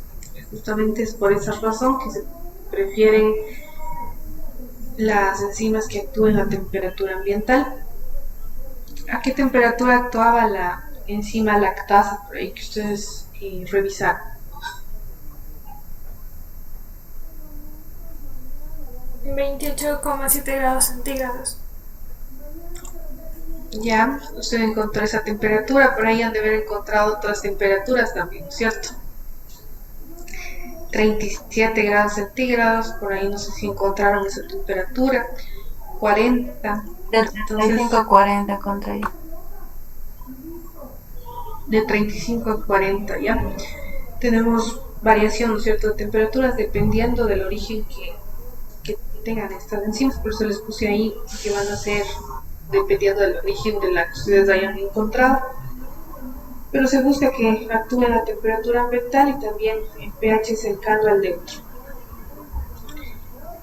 Justamente es por esa razón que se prefieren las enzimas que actúen a temperatura ambiental. ¿A qué temperatura actuaba la enzima lactasa? Por ahí que ustedes revisaron. 28,7 grados centígrados. Ya, usted encontró esa temperatura, por ahí han de haber encontrado otras temperaturas también, ¿cierto? 37 grados centígrados, por ahí no sé si encontraron esa temperatura. 40. De 35 a 40 contra ahí. De 35 a 40, ya. Tenemos variación, ¿no es cierto?, de temperaturas dependiendo del origen que tengan estas enzimas, por eso les puse ahí que van a ser dependiendo del origen de la que ustedes hayan encontrado, pero se busca que actúen a temperatura ambiental y también en pH cercano al neutro.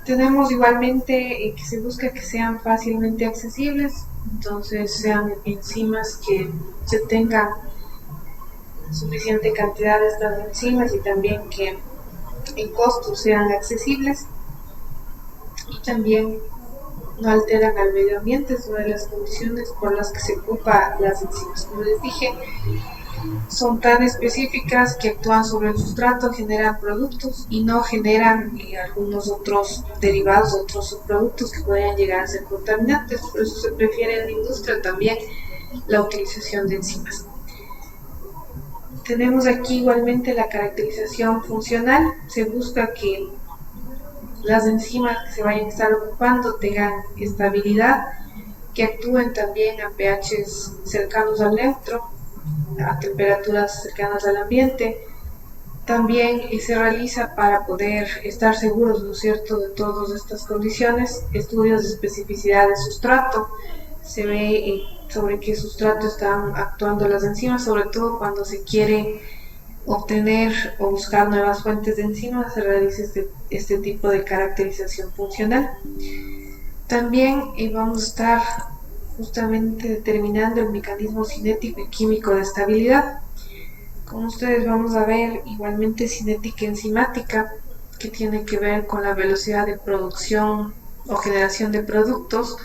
Tenemos igualmente que se busca que sean fácilmente accesibles, entonces sean enzimas que se tengan suficiente cantidad de estas enzimas y también que en costos sean accesibles y también no alteran al medio ambiente. Es una de las condiciones por las que se ocupa las enzimas. Como les dije, son tan específicas que actúan sobre el sustrato, generan productos y no generan algunos otros derivados, otros subproductos que podrían llegar a ser contaminantes. Por eso se prefiere en la industria también la utilización de enzimas. Tenemos aquí igualmente la caracterización funcional. Se busca que las enzimas que se vayan a estar ocupando tengan estabilidad, que actúen también a pHs cercanos al neutro, a temperaturas cercanas al ambiente. También se realiza para poder estar seguros, ¿no es cierto?, de todas estas condiciones, estudios de especificidad de sustrato. Se ve sobre qué sustrato están actuando las enzimas, sobre todo cuando se quiere obtener o buscar nuevas fuentes de enzimas, se realiza este tipo de caracterización funcional. También vamos a estar justamente determinando el mecanismo cinético y químico de estabilidad. Como ustedes vamos a ver, igualmente cinética enzimática, que tiene que ver con la velocidad de producción o generación de productos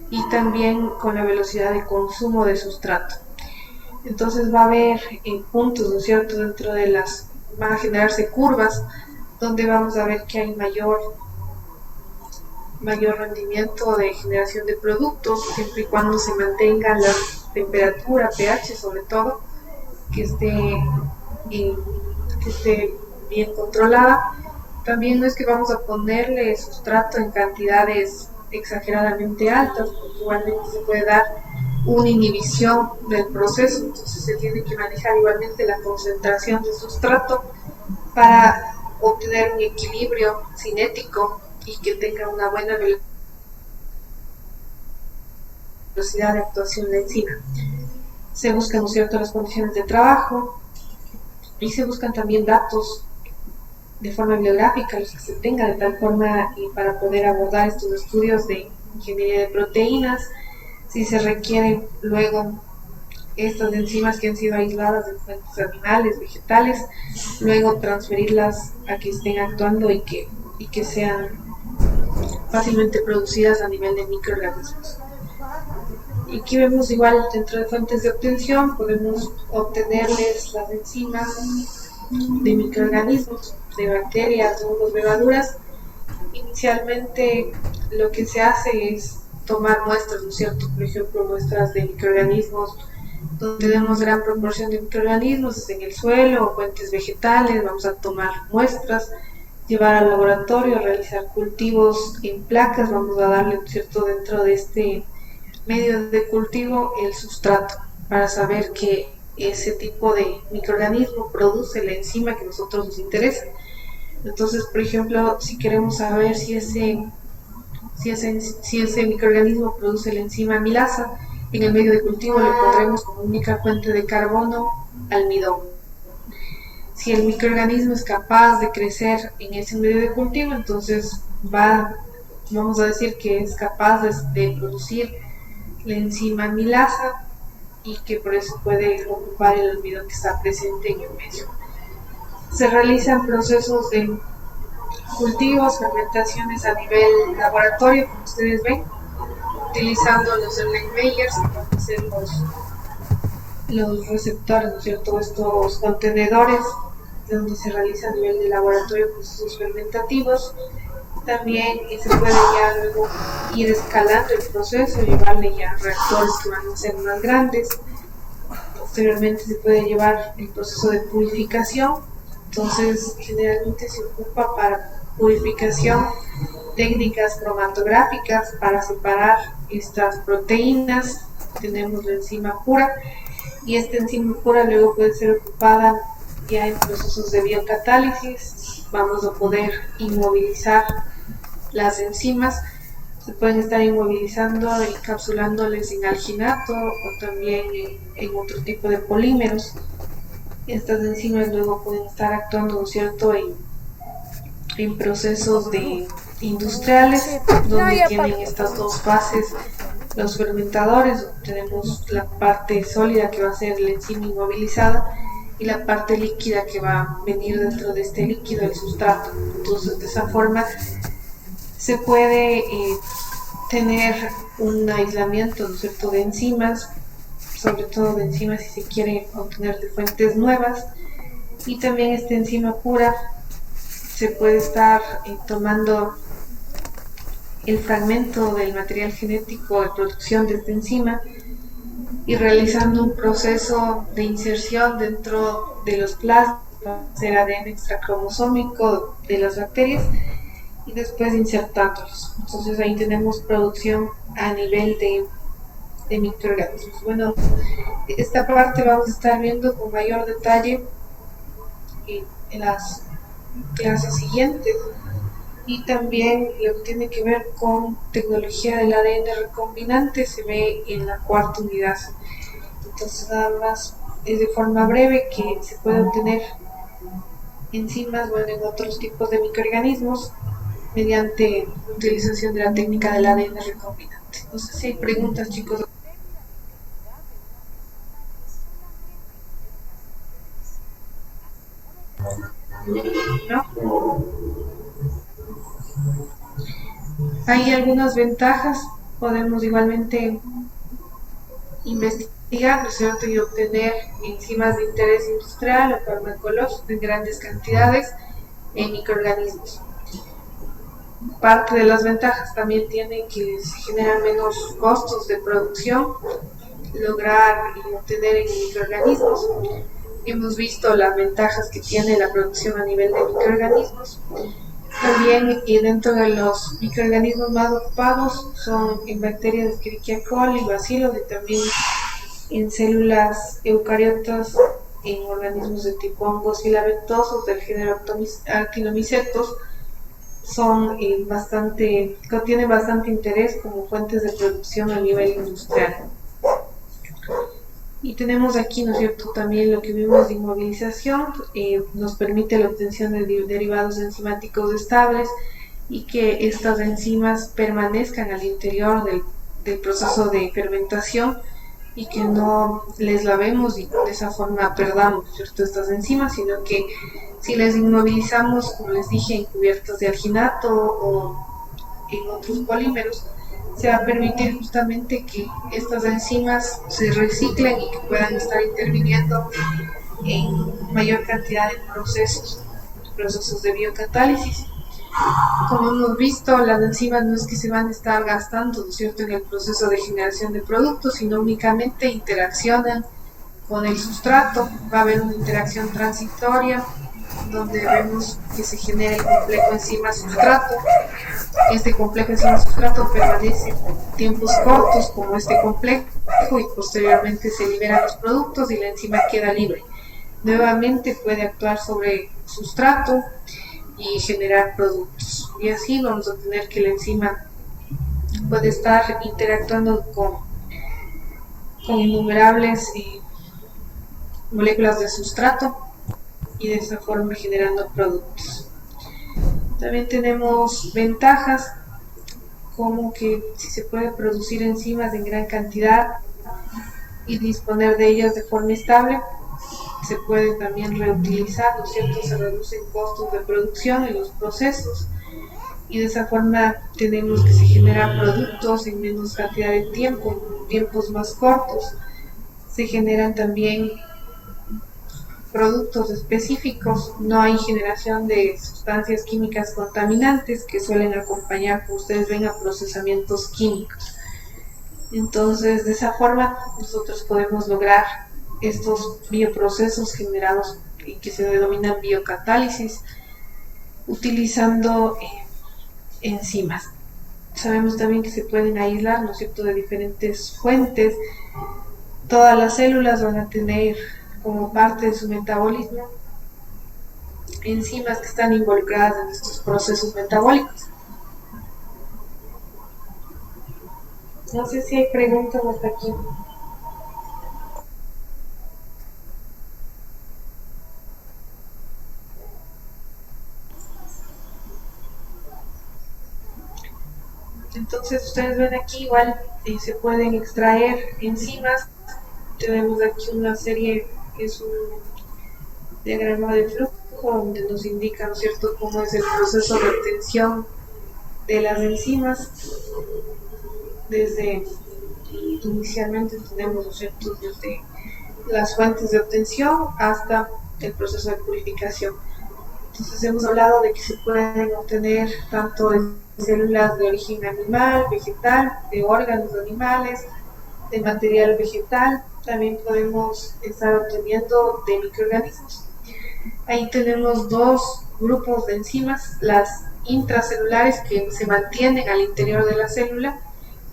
y también con la velocidad de consumo de sustrato. Entonces va a haber puntos, ¿no es cierto?, dentro de las, van a generarse curvas donde vamos a ver que hay mayor rendimiento de generación de productos, siempre y cuando se mantenga la temperatura, pH sobre todo, que esté bien controlada. También no es que vamos a ponerle sustrato en cantidades exageradamente altas, porque igualmente se puede dar una inhibición del proceso, entonces se tiene que manejar igualmente la concentración de sustrato para obtener un equilibrio cinético y que tenga una buena velocidad de actuación de enzima. Se buscan, ¿no es cierto?, las condiciones de trabajo y se buscan también datos de forma bibliográfica, los que se tenga, de tal forma para poder abordar estos estudios de ingeniería de proteínas. Si se requiere luego estas enzimas que han sido aisladas de fuentes animales, vegetales, luego transferirlas a que estén actuando y que sean fácilmente producidas a nivel de microorganismos. Y aquí vemos igual dentro de fuentes de obtención, podemos obtenerles las enzimas de microorganismos, de bacterias, hongos, levaduras. Inicialmente lo que se hace es tomar muestras, ¿no es cierto? Por ejemplo, muestras de microorganismos, donde tenemos gran proporción de microorganismos en el suelo o fuentes vegetales, vamos a tomar muestras, llevar al laboratorio, realizar cultivos en placas, vamos a darle, ¿no es cierto?, dentro de este medio de cultivo el sustrato para saber que ese tipo de microorganismo produce la enzima que a nosotros nos interesa. Entonces, por ejemplo, si queremos saber si ese microorganismo produce la enzima amilasa, en el medio de cultivo le pondremos como única fuente de carbono almidón. Si el microorganismo es capaz de crecer en ese medio de cultivo, entonces vamos a decir que es capaz de producir la enzima amilasa y que por eso puede ocupar el almidón que está presente en el medio. Se realizan procesos de cultivos, fermentaciones a nivel laboratorio, como ustedes ven, utilizando los Erlenmeyers para hacer los receptores, ¿no es cierto?, estos contenedores donde se realiza a nivel de laboratorio procesos fermentativos. También se puede ya luego ir escalando el proceso, llevarle ya reactores que van a ser más grandes. Posteriormente se puede llevar el proceso de purificación. Entonces generalmente se ocupa para purificación técnicas cromatográficas para separar estas proteínas. Tenemos la enzima pura y esta enzima pura luego puede ser ocupada ya en procesos de biocatálisis. Vamos a poder inmovilizar las enzimas, se pueden estar inmovilizando, encapsulándoles en alginato o también en otro tipo de polímeros. Estas enzimas luego pueden estar actuando, ¿no es cierto?, en procesos industriales, donde tienen estas dos fases, los fermentadores, donde tenemos la parte sólida que va a ser la enzima inmovilizada y la parte líquida que va a venir dentro de este líquido, el sustrato. Entonces, de esa forma se puede tener un aislamiento, ¿no es cierto?, de enzimas, sobre todo de enzimas si se quiere obtener de fuentes nuevas. Y también esta enzima pura se puede estar tomando el fragmento del material genético de producción de esta enzima y realizando un proceso de inserción dentro de los plasmas, del ADN extracromosómico de las bacterias, y después insertándolos. Entonces ahí tenemos producción a nivel de microorganismos. Bueno, esta parte vamos a estar viendo con mayor detalle en las clases siguientes, y también lo que tiene que ver con tecnología del ADN recombinante se ve en la cuarta unidad. Entonces nada más es de forma breve que se puede obtener enzimas, bueno, en otros tipos de microorganismos mediante utilización de la técnica del ADN recombinante. No sé si hay preguntas, chicos. ¿No? Hay algunas ventajas, podemos igualmente investigar, ¿no es cierto?, y obtener enzimas de interés industrial o farmacológico en grandes cantidades en microorganismos. Parte de las ventajas también tiene que se generan menos costos de producción, lograr y obtener en microorganismos. Hemos visto las ventajas que tiene la producción a nivel de microorganismos. También dentro de los microorganismos más ocupados son en bacterias de Escherichia coli, bacilos, y también en células eucariotas, en organismos de tipo hongos filamentosos del género Actinomycetos. Contienen bastante interés como fuentes de producción a nivel industrial. Y tenemos aquí, ¿no es cierto?, también lo que vimos de inmovilización, nos permite la obtención de derivados enzimáticos estables y que estas enzimas permanezcan al interior del proceso de fermentación y que no les lavemos y de esa forma perdamos, ¿cierto?, estas enzimas, sino que si les inmovilizamos, como les dije, en cubiertas de alginato o en otros polímeros, se va a permitir justamente que estas enzimas se reciclen y que puedan estar interviniendo en mayor cantidad de procesos de biocatálisis. Como hemos visto, las enzimas no es que se van a estar gastando, ¿no es cierto?, en el proceso de generación de productos, sino únicamente interaccionan con el sustrato. Va a haber una interacción transitoria donde vemos que se genera el complejo enzima-sustrato. Este complejo enzima-sustrato permanece tiempos cortos como este complejo y posteriormente se liberan los productos y la enzima queda libre. Nuevamente puede actuar sobre sustrato y generar productos. Y así vamos a tener que la enzima puede estar interactuando con innumerables moléculas de sustrato y de esa forma generando productos. También tenemos ventajas como que si se puede producir enzimas en gran cantidad y disponer de ellas de forma estable, se puede también reutilizar, ¿no es cierto? Se reducen costos de producción en los procesos y de esa forma tenemos que se generan productos en menos cantidad de tiempo, en tiempos más cortos. Se generan también productos específicos, no hay generación de sustancias químicas contaminantes que suelen acompañar, como ustedes ven, a procesamientos químicos. Entonces, de esa forma nosotros podemos lograr estos bioprocesos generados y que se denominan biocatálisis utilizando enzimas. Sabemos también que se pueden aislar, ¿no es cierto?, de diferentes fuentes. Todas las células van a tener como parte de su metabolismo enzimas que están involucradas en estos procesos metabólicos. No sé si hay preguntas hasta aquí. Entonces ustedes ven aquí igual se pueden extraer enzimas. Tenemos aquí una serie que es un diagrama de flujo donde nos indica, ¿no es cierto?, cómo es el proceso de obtención de las enzimas. Desde inicialmente tenemos, ¿no es cierto?, desde las fuentes de obtención hasta el proceso de purificación. Entonces hemos hablado de que se pueden obtener tanto de células de origen animal, vegetal, de órganos animales, de material vegetal. También podemos estar obteniendo de microorganismos. Ahí tenemos dos grupos de enzimas, las intracelulares que se mantienen al interior de la célula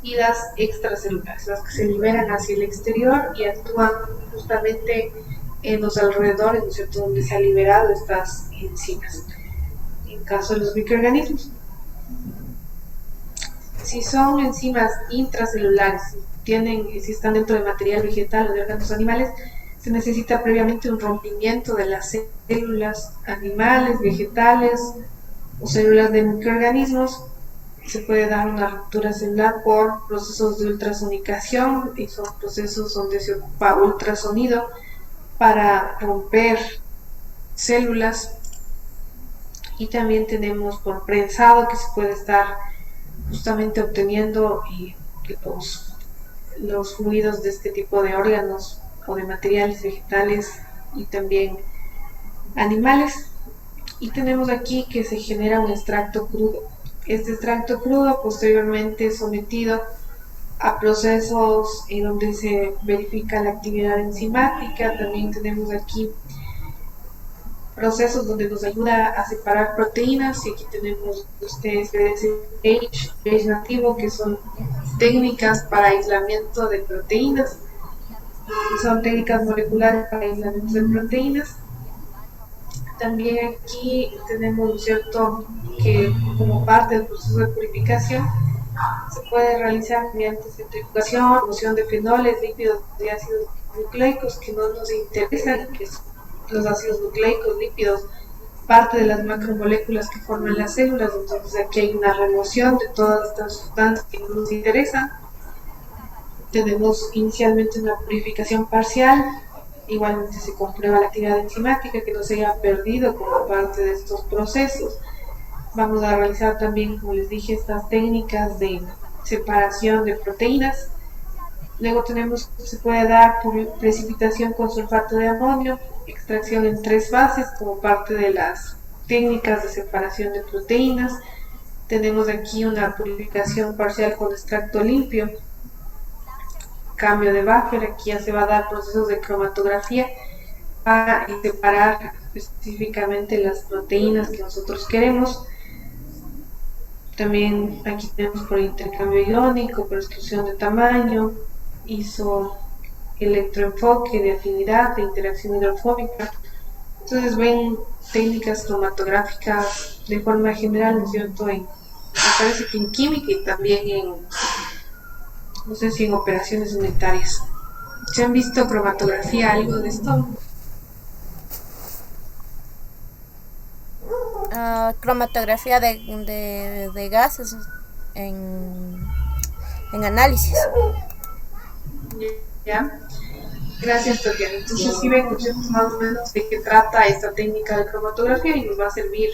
y las extracelulares, las que se liberan hacia el exterior y actúan justamente en los alrededores, ¿no es cierto?, donde se han liberado estas enzimas. En caso de los microorganismos, si son enzimas intracelulares, si están dentro de material vegetal o de órganos animales, se necesita previamente un rompimiento de las células animales, vegetales o células de microorganismos. Se puede dar una ruptura celular por procesos de ultrasonicación, y son procesos donde se ocupa ultrasonido para romper células. Y también tenemos por prensado, que se puede estar justamente obteniendo los fluidos de este tipo de órganos o de materiales vegetales y también animales. Y tenemos aquí que se genera un extracto crudo. Este extracto crudo posteriormente es sometido a procesos en donde se verifica la actividad enzimática. También tenemos aquí procesos donde nos ayuda a separar proteínas, y aquí tenemos ustedes PDSH nativo, que son técnicas para aislamiento de proteínas, son técnicas moleculares para aislamiento de proteínas. También aquí tenemos, ¿cierto?, que como parte del proceso de purificación se puede realizar mediante centrifugación, remoción de fenoles, lípidos y ácidos nucleicos que no nos interesan, que son los ácidos nucleicos, lípidos, parte de las macromoléculas que forman las células. Entonces aquí hay una remoción de todas estas sustancias que no nos interesan. Tenemos inicialmente una purificación parcial, igualmente se comprueba la actividad enzimática que no se haya perdido como parte de estos procesos. Vamos a realizar también, como les dije, estas técnicas de separación de proteínas. Luego se puede dar precipitación con sulfato de amonio, extracción en 3 fases como parte de las técnicas de separación de proteínas. Tenemos aquí una purificación parcial con extracto limpio, cambio de buffer. Aquí ya se va a dar procesos de cromatografía para separar específicamente las proteínas que nosotros queremos. También aquí tenemos por intercambio iónico, por exclusión de tamaño, electroenfoque de afinidad, de interacción hidrofóbica. Entonces ven técnicas cromatográficas de forma general, ¿no es cierto? Me parece que en química y también no sé si en operaciones unitarias. ¿Se han visto cromatografía, algo de esto? Cromatografía de gases en análisis. Ya. Gracias, Tatiana. Entonces, si ven más o menos de qué trata esta técnica de cromatografía y nos va a servir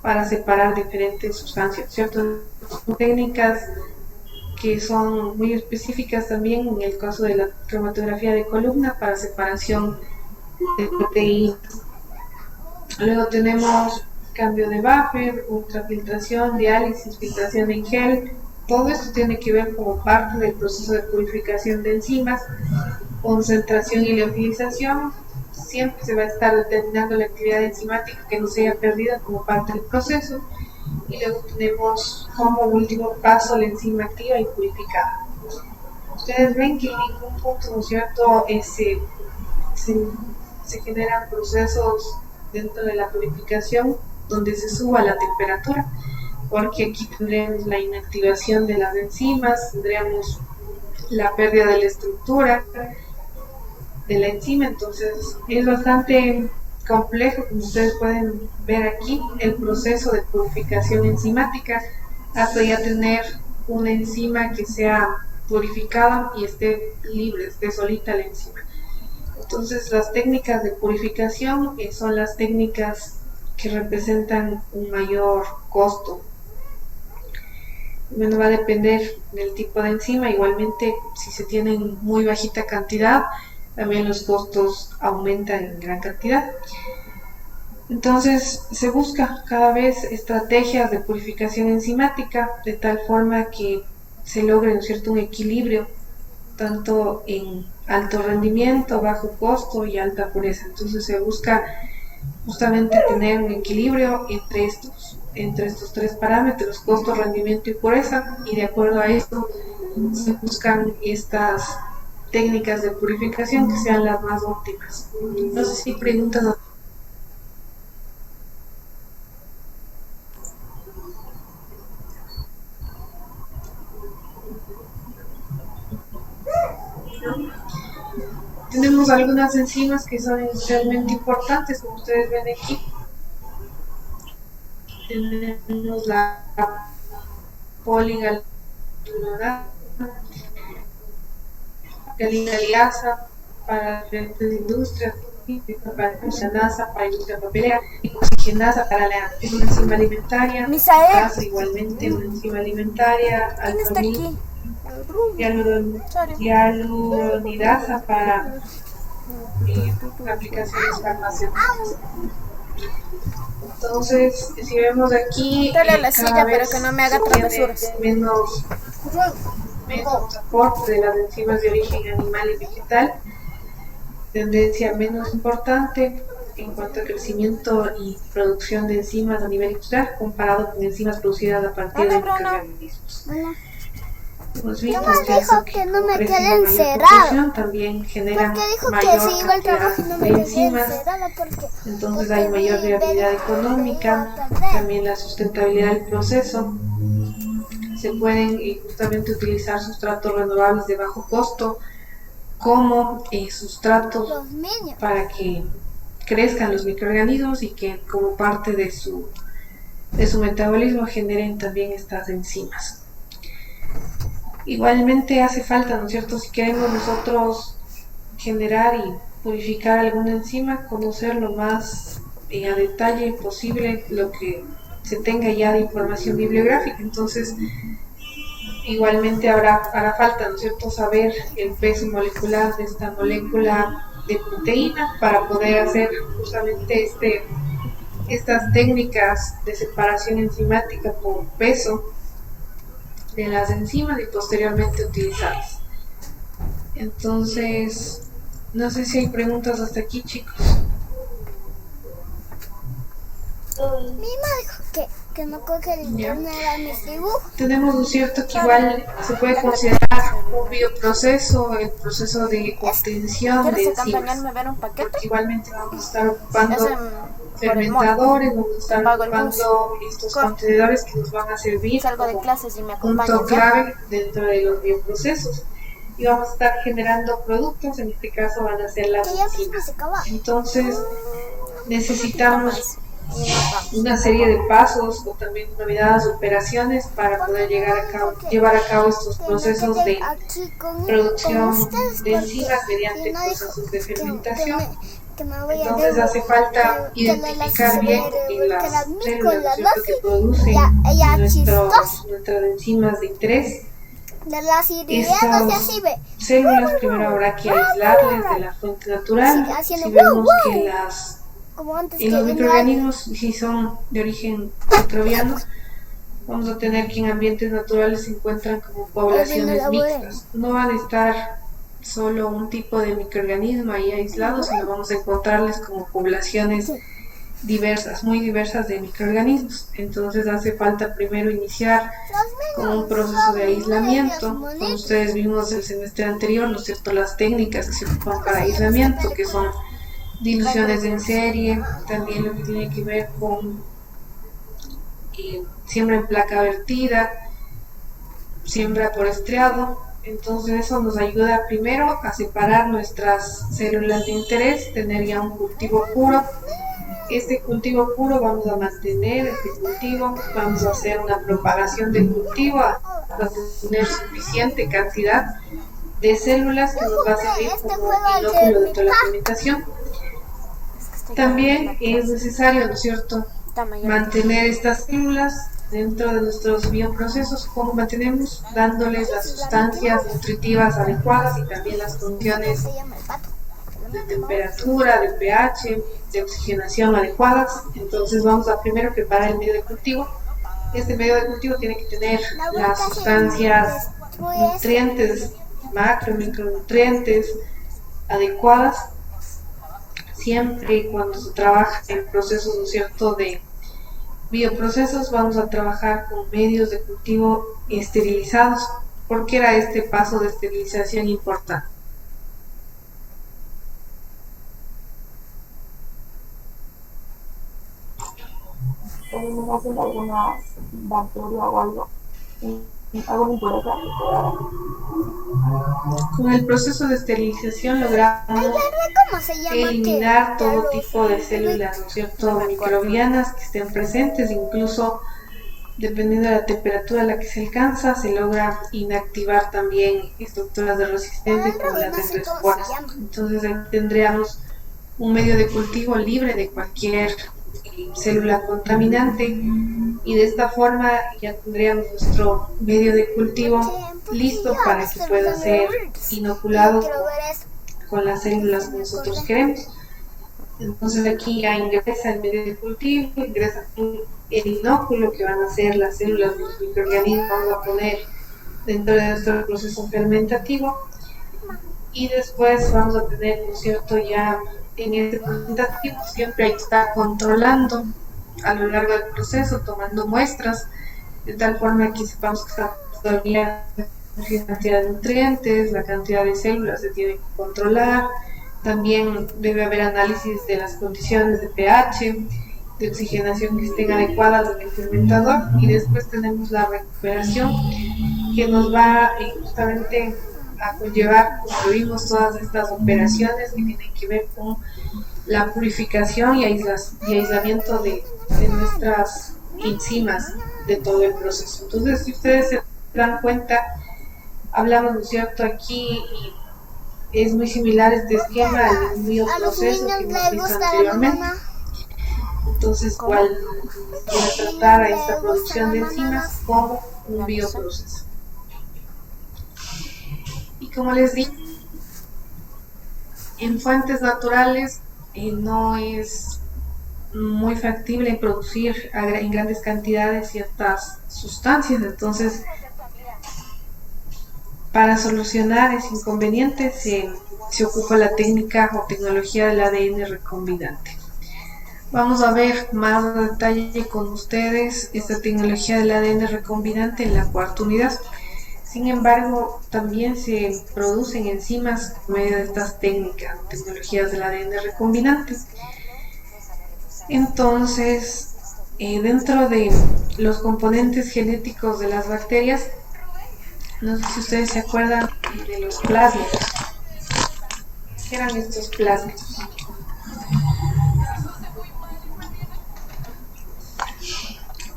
para separar diferentes sustancias, ¿cierto? Son técnicas que son muy específicas también en el caso de la cromatografía de columna para separación de proteínas. Luego tenemos cambio de buffer, ultrafiltración, diálisis, filtración en gel. Todo esto tiene que ver como parte del proceso de purificación de enzimas, concentración y liofilización. Siempre se va a estar determinando la actividad enzimática que no se haya perdido como parte del proceso. Y luego tenemos como último paso la enzima activa y purificada. Ustedes ven que en ningún punto, ¿no es cierto?, se generan procesos dentro de la purificación donde se suba la temperatura, porque aquí tendremos la inactivación de las enzimas, tendríamos la pérdida de la estructura de la enzima. Entonces es bastante complejo, como ustedes pueden ver aquí, el proceso de purificación enzimática hasta ya tener una enzima que sea purificada y esté libre, esté solita la enzima. Entonces las técnicas de purificación son las técnicas que representan un mayor costo. Bueno, va a depender del tipo de enzima. Igualmente, si se tiene muy bajita cantidad, también los costos aumentan en gran cantidad. Entonces se busca cada vez estrategias de purificación enzimática de tal forma que se logre, ¿no es cierto?, un equilibrio tanto en alto rendimiento, bajo costo y alta pureza. Entonces se busca justamente tener un equilibrio entre estos 3 parámetros, costo, rendimiento y pureza, y de acuerdo a esto se buscan estas técnicas de purificación que sean las más óptimas. No sé si preguntan. Tenemos algunas enzimas que son realmente importantes, como ustedes ven aquí. Tenemos la poligalilasa para diferentes industrias, para oxigenasa para industria papelera, oxigenasa para es una enzima alimentaria, asa igualmente una enzima alimentaria, alfamil, hialuronidasa para aplicaciones farmacéuticas. Entonces, si vemos aquí, dale la silla para que no me haga travesuras. Menos aporte de las enzimas de origen animal y vegetal, tendencia menos importante en cuanto a crecimiento y producción de enzimas a nivel industrial comparado con enzimas producidas a partir de microorganismos. Hemos visto que no me quedé encerrado. También generan mayor cantidad de enzimas, entonces hay mayor viabilidad económica, también la sustentabilidad del proceso. Se pueden justamente utilizar sustratos renovables de bajo costo como sustratos para que crezcan los microorganismos y que como parte de su metabolismo generen también estas enzimas. Igualmente hace falta, ¿no es cierto? Si queremos nosotros generar y purificar alguna enzima, conocer lo más a detalle posible lo que se tenga ya de información bibliográfica. Entonces, igualmente hará falta, ¿no es cierto?, saber el peso molecular de esta molécula de proteína para poder hacer justamente estas técnicas de separación enzimática por peso de las enzimas y posteriormente utilizarlas. Entonces, no sé si hay preguntas hasta aquí, chicos. Mi mamá dijo que no coge el internet a mis dibujos. Tenemos, ¿no es cierto?, que igual se puede considerar un bioproceso, el proceso de obtención de enzimas. Porque igualmente vamos a estar ocupando fermentadores, vamos a estar ocupando estos contenedores que nos van a servir como punto clave dentro de los bioprocesos. Y vamos a estar generando productos, en este caso van a ser las enzimas. Entonces necesitamos una serie de pasos o también denominadas operaciones para poder llevar a cabo estos procesos de producción de enzimas mediante procesos de fermentación. Entonces hace falta identificar bien en las células que producen nuestras enzimas de interés. Estas células primero habrá que aislarles de la fuente natural. Si vemos que los microorganismos, si son de origen microbiano, vamos a tener que en ambientes naturales se encuentran como poblaciones mixtas. No van a estar solo un tipo de microorganismo ahí aislado, sino vamos a encontrarles como poblaciones diversas, muy diversas de microorganismos. Entonces hace falta primero iniciar con un proceso de aislamiento. Como ustedes vimos el semestre anterior, ¿no es cierto?, las técnicas que se ocupan para aislamiento, que son diluciones en serie, también lo que tiene que ver con siembra en placa vertida, siembra por estriado. Entonces eso nos ayuda primero a separar nuestras células de interés, tener ya un cultivo puro. Este cultivo puro vamos a mantener, vamos a hacer una propagación del cultivo hasta tener suficiente cantidad de células que nos va a servir como inóculo dentro de la fermentación. También es necesario, ¿no es cierto?, mantener estas células dentro de nuestros bioprocesos. ¿Cómo mantenemos? Dándoles las sustancias nutritivas adecuadas y también las condiciones de temperatura, de pH, de oxigenación adecuadas. Entonces vamos a primero preparar el medio de cultivo. Este medio de cultivo tiene que tener las sustancias nutrientes, macro y micronutrientes adecuadas. Siempre y cuando se trabaja en procesos, ¿no es cierto?, de bioprocesos, vamos a trabajar con medios de cultivo esterilizados. ¿Por qué era este paso de esterilización importante? Eliminación de alguna bacteria o algo, alguna impureza. Con el proceso de esterilización logramos eliminar todo tipo de células, ¿no es cierto?, microbianas que estén presentes. Incluso dependiendo de la temperatura a la que se alcanza, se logra inactivar también estructuras de resistencia como las endoesporas. Entonces ahí tendríamos un medio de cultivo libre de cualquier célula contaminante, y de esta forma ya tendríamos nuestro medio de cultivo listo para que pueda ser inoculado con las células que nosotros queremos. Entonces aquí ya ingresa el medio de cultivo, ingresa el inóculo que van a ser las células de los microorganismos, vamos a poner dentro de nuestro proceso fermentativo, y después vamos a tener, ¿no es cierto?, ya en este fermentativo siempre hay que estar controlando a lo largo del proceso, tomando muestras, de tal forma que sepamos que está todavía la cantidad de nutrientes, la cantidad de células se tiene que controlar. También debe haber análisis de las condiciones de pH, de oxigenación que estén adecuadas en el fermentador, y después tenemos la recuperación que nos va justamente a conllevar, como vimos, todas estas operaciones que tienen que ver con la purificación y aislamiento de nuestras enzimas de todo el proceso. Entonces, si ustedes se dan cuenta, hablamos, ¿no es cierto? Aquí es muy similar este esquema al bioproceso que hemos visto anteriormente. Entonces, igual voy a tratar a esta producción de enzimas como un bioproceso. Y como les dije, en fuentes naturales no es muy factible producir en grandes cantidades ciertas sustancias. Entonces, para solucionar ese inconveniente se ocupa la técnica o tecnología del ADN recombinante. Vamos a ver más a detalle con ustedes esta tecnología del ADN recombinante en la cuarta unidad. Sin embargo, también se producen enzimas por medio de estas tecnologías del ADN recombinante. Entonces, dentro de los componentes genéticos de las bacterias, no sé si ustedes se acuerdan de los plásmidos. ¿Qué eran estos plásmidos?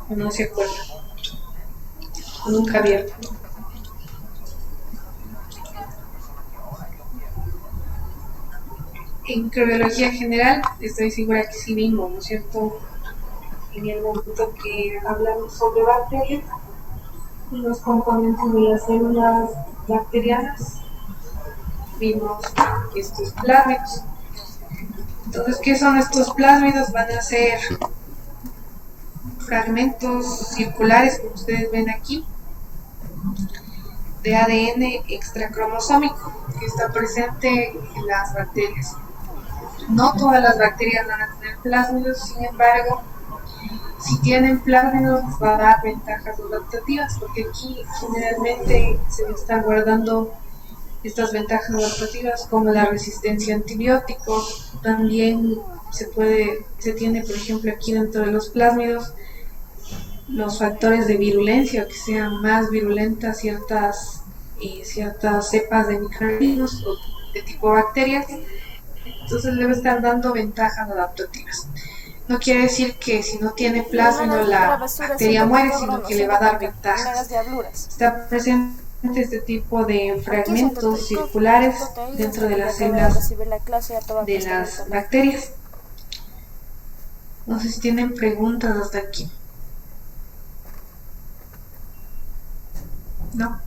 No se acuerdan. Nunca vieron. En microbiología general, estoy segura que sí vimos, ¿no es cierto? En el momento que hablamos sobre bacterias y los componentes de las células bacterianas, vimos estos plásmidos. Entonces, ¿qué son estos plásmidos? Van a ser fragmentos circulares, como ustedes ven aquí, de ADN extracromosómico que está presente en las bacterias. No todas las bacterias van a tener plásmidos, sin embargo, si tienen plásmidos va a dar ventajas adaptativas, porque aquí generalmente se están guardando estas ventajas adaptativas como la resistencia a antibióticos. También se tiene, por ejemplo, aquí dentro de los plásmidos los factores de virulencia, que sean más virulentas ciertas cepas de microorganismos o de tipo bacterias. Entonces le va a estar dando ventajas adaptativas. No quiere decir que si no tiene plásmido la bacteria muere, sino que le va a dar ventajas. Está presente este tipo de fragmentos circulares dentro de las células de las bacterias. No sé si tienen preguntas hasta aquí. ¿No?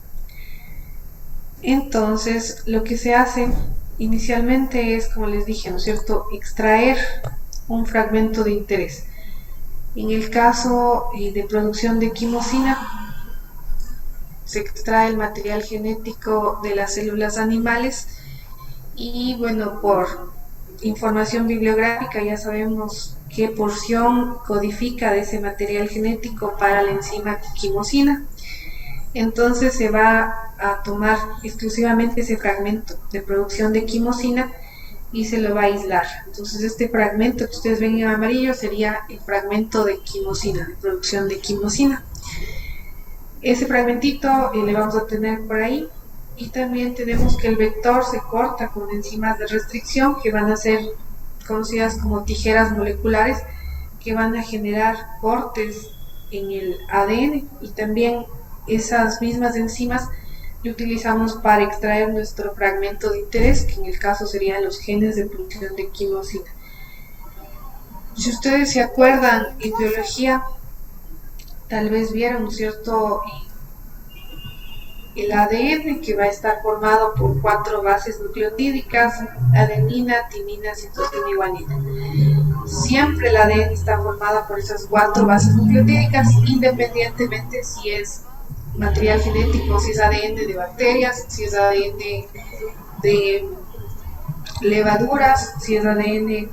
Entonces, lo que se hace inicialmente es, como les dije, ¿no es cierto?, extraer un fragmento de interés. En el caso de producción de quimosina, se extrae el material genético de las células animales y, bueno, por información bibliográfica ya sabemos qué porción codifica de ese material genético para la enzima quimosina. Entonces se va a tomar exclusivamente ese fragmento de producción de quimosina y se lo va a aislar. Entonces este fragmento que ustedes ven en amarillo sería el fragmento de quimosina, de producción de quimosina. Ese fragmentito le vamos a tener por ahí, y también tenemos que el vector se corta con enzimas de restricción que van a ser conocidas como tijeras moleculares, que van a generar cortes en el ADN, y también esas mismas enzimas lo utilizamos para extraer nuestro fragmento de interés, que en el caso serían los genes de producción de quimosina. Si ustedes se acuerdan, en biología tal vez vieron, ¿no es cierto?, el ADN, que va a estar formado por 4 bases nucleotídicas: adenina, timina, citosina y guanina. Siempre el ADN está formado por esas 4 bases nucleotídicas, independientemente si es material genético, si es ADN de bacterias, si es ADN de levaduras, si es ADN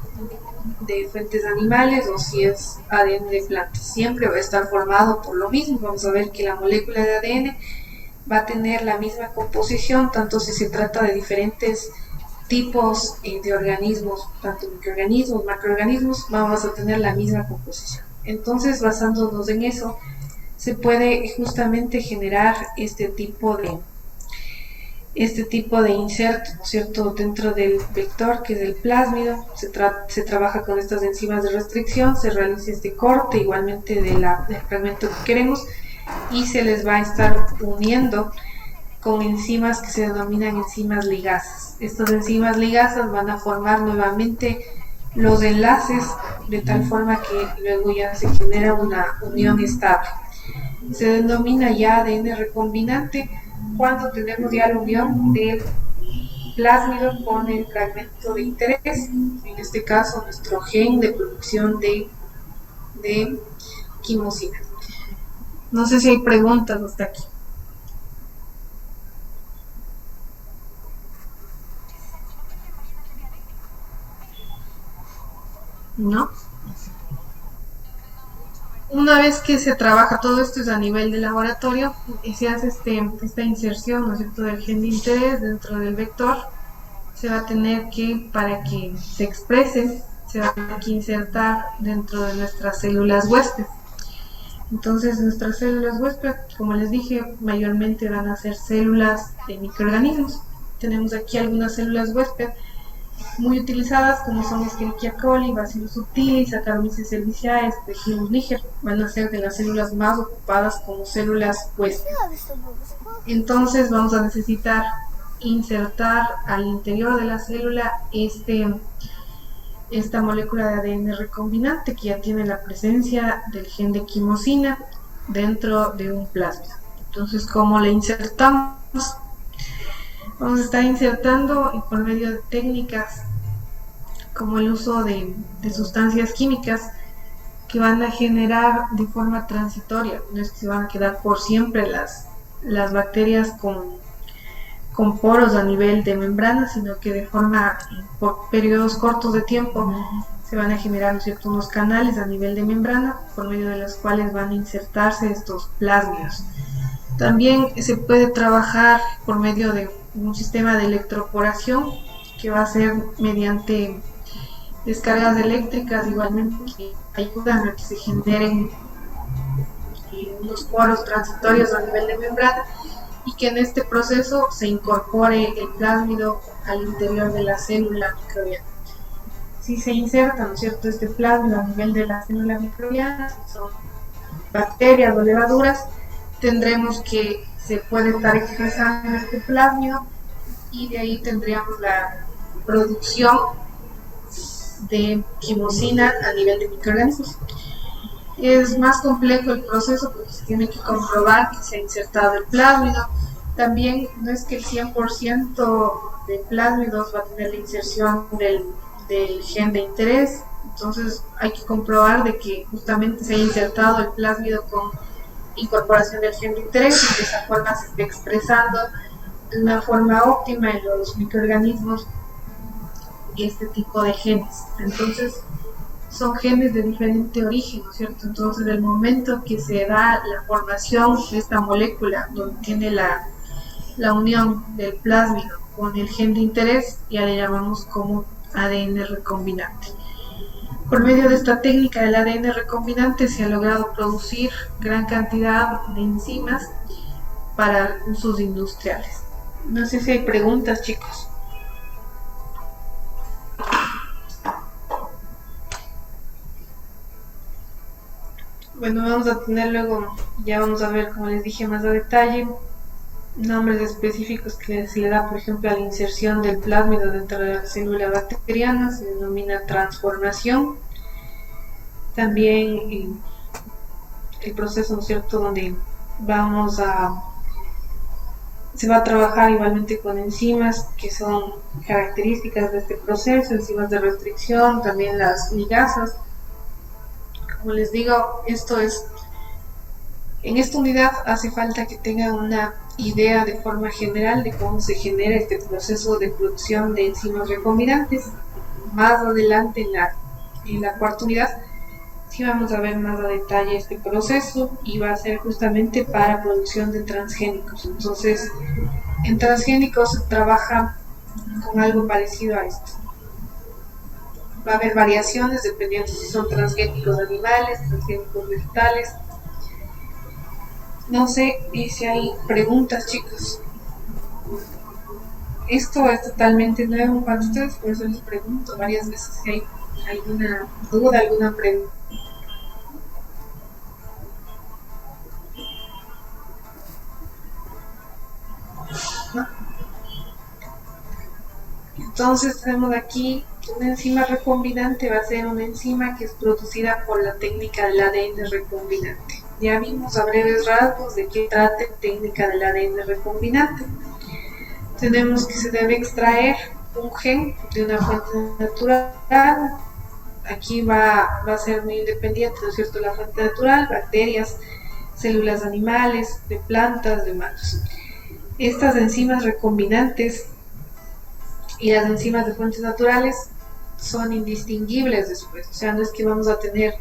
de fuentes animales o si es ADN de plantas. Siempre va a estar formado por lo mismo. Vamos a ver que la molécula de ADN va a tener la misma composición, tanto si se trata de diferentes tipos de organismos, tanto microorganismos, macroorganismos, vamos a tener la misma composición. Entonces, basándonos en eso, se puede justamente generar este tipo de inserto, ¿no es cierto?, dentro del vector, que es el plásmido. Se trabaja con estas enzimas de restricción, se realiza este corte igualmente del fragmento que queremos, y se les va a estar uniendo con enzimas que se denominan enzimas ligasas. Estas enzimas ligasas van a formar nuevamente los enlaces de tal forma que luego ya se genera una unión estable. Se denomina ya ADN recombinante cuando tenemos ya la unión del plásmido con el fragmento de interés, en este caso nuestro gen de producción de quimosina. No sé si hay preguntas hasta aquí. ¿No? Una vez que se trabaja todo esto es a nivel de laboratorio y se hace esta inserción, ¿no es cierto?, del gen de interés dentro del vector, se va a tener que, para que se exprese, se va a tener que insertar dentro de nuestras células huésped. Entonces nuestras células huésped, como les dije, mayormente van a ser células de microorganismos. Tenemos aquí algunas células huésped muy utilizadas, como son Escherichia coli, Bacillus subtilis, Saccharomyces cerevisiae, Bacillus niger, van a ser de las células más ocupadas como células huésped. Entonces vamos a necesitar insertar al interior de la célula esta molécula de ADN recombinante que ya tiene la presencia del gen de quimosina dentro de un plasma. Entonces, ¿cómo la insertamos? Vamos a estar insertando por medio de técnicas como el uso de sustancias químicas que van a generar de forma transitoria, no es que se van a quedar por siempre las bacterias con poros a nivel de membrana, sino que de forma, por periodos cortos de tiempo, se van a generar, ¿no es cierto?, unos canales a nivel de membrana por medio de los cuales van a insertarse estos plásmidos. También se puede trabajar por medio de un sistema de electroporación que va a ser mediante descargas eléctricas, igualmente que ayudan a que se generen unos poros transitorios a nivel de membrana y que en este proceso se incorpore el plásmido al interior de la célula microbiana. Si se inserta, ¿no es cierto?, este plásmido a nivel de la célula microbiana, si son bacterias o levaduras, tendremos que se puede estar expresando este plásmido y de ahí tendríamos la producción de quimosina a nivel de microorganismos. Es más complejo el proceso porque se tiene que comprobar que se ha insertado el plásmido. También no es que el 100% de plásmidos va a tener la inserción del gen de interés, entonces hay que comprobar de que justamente se ha insertado el plásmido con incorporación del gen de interés y de esa forma se esté expresando de una forma óptima en los microorganismos este tipo de genes. Entonces son genes de diferente origen, ¿no es cierto? Entonces el momento que se da la formación de esta molécula donde tiene la unión del plásmido con el gen de interés, ya le llamamos como ADN recombinante. Por medio de esta técnica del ADN recombinante se ha logrado producir gran cantidad de enzimas para usos industriales. No sé si hay preguntas, chicos. Bueno, vamos a tener luego, ya vamos a ver, como les dije, más a detalle, nombres específicos que se le da, por ejemplo, a la inserción del plásmido dentro de la célula bacteriana, se denomina transformación. También el proceso, ¿no es cierto?, donde se va a trabajar igualmente con enzimas que son características de este proceso, enzimas de restricción, también las ligasas. Como les digo, en esta unidad hace falta que tengan una idea de forma general de cómo se genera este proceso de producción de enzimas recombinantes. Más adelante en la cuarta unidad sí vamos a ver más a detalle este proceso y va a ser justamente para producción de transgénicos. Entonces, en transgénicos se trabaja con algo parecido a esto. Va a haber variaciones dependiendo si son transgénicos animales, transgénicos vegetales. No sé si hay preguntas, chicos. Esto es totalmente nuevo para ustedes, por eso les pregunto varias veces si hay alguna duda, alguna pregunta. ¿no? Entonces tenemos aquí una enzima recombinante, va a ser una enzima que es producida por la técnica del ADN recombinante. Ya vimos a breves rasgos de qué trata la técnica del ADN recombinante. Tenemos que se debe extraer un gen de una fuente natural. Aquí va a ser muy independiente, ¿no es cierto?, la fuente natural, bacterias, células animales, de plantas, de humanos. Estas enzimas recombinantes y las enzimas de fuentes naturales son indistinguibles después, o sea, no es que vamos a tener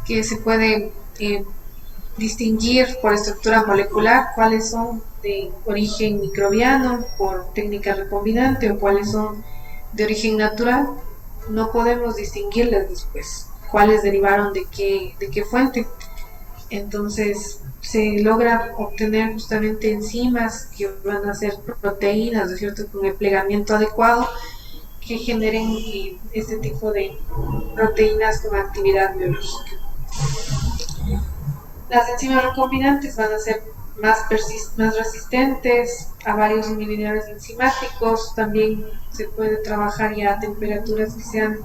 que se puede distinguir por estructura molecular cuáles son de origen microbiano por técnica recombinante o cuáles son de origen natural. No podemos distinguirlas después, cuáles derivaron de qué fuente. Entonces se logra obtener justamente enzimas que van a ser proteínas, ¿no es cierto?, con el plegamiento adecuado que generen este tipo de proteínas con actividad biológica. Las enzimas recombinantes van a ser más resistentes a varios inhibidores enzimáticos. También se puede trabajar ya a temperaturas que sean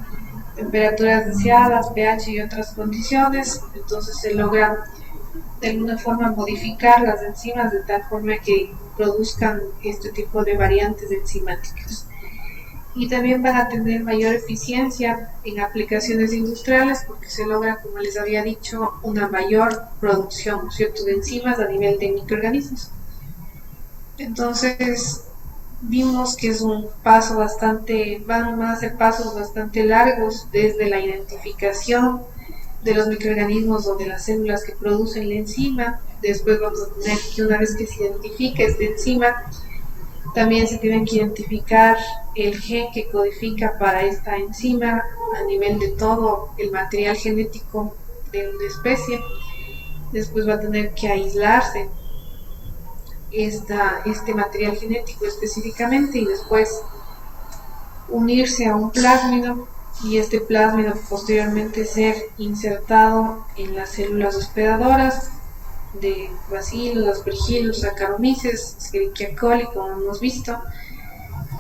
temperaturas deseadas, pH y otras condiciones. Entonces se logra de alguna forma modificar las enzimas de tal forma que produzcan este tipo de variantes enzimáticas. Y también van a tener mayor eficiencia en aplicaciones industriales porque se logra, como les había dicho, una mayor producción, ¿cierto?, de enzimas a nivel de microorganismos. Entonces vimos que es un paso van a ser pasos bastante largos desde la identificación de los microorganismos o de las células que producen la enzima. Después vamos a tener que, una vez que se identifica esta enzima, también se tienen que identificar el gen que codifica para esta enzima a nivel de todo el material genético de una especie. Después va a tener que aislarse este material genético específicamente y después unirse a un plásmido y este plásmido posteriormente ser insertado en las células hospedadoras de Bacillus, Aspergillus, Saccharomyces, Escherichia coli, como hemos visto,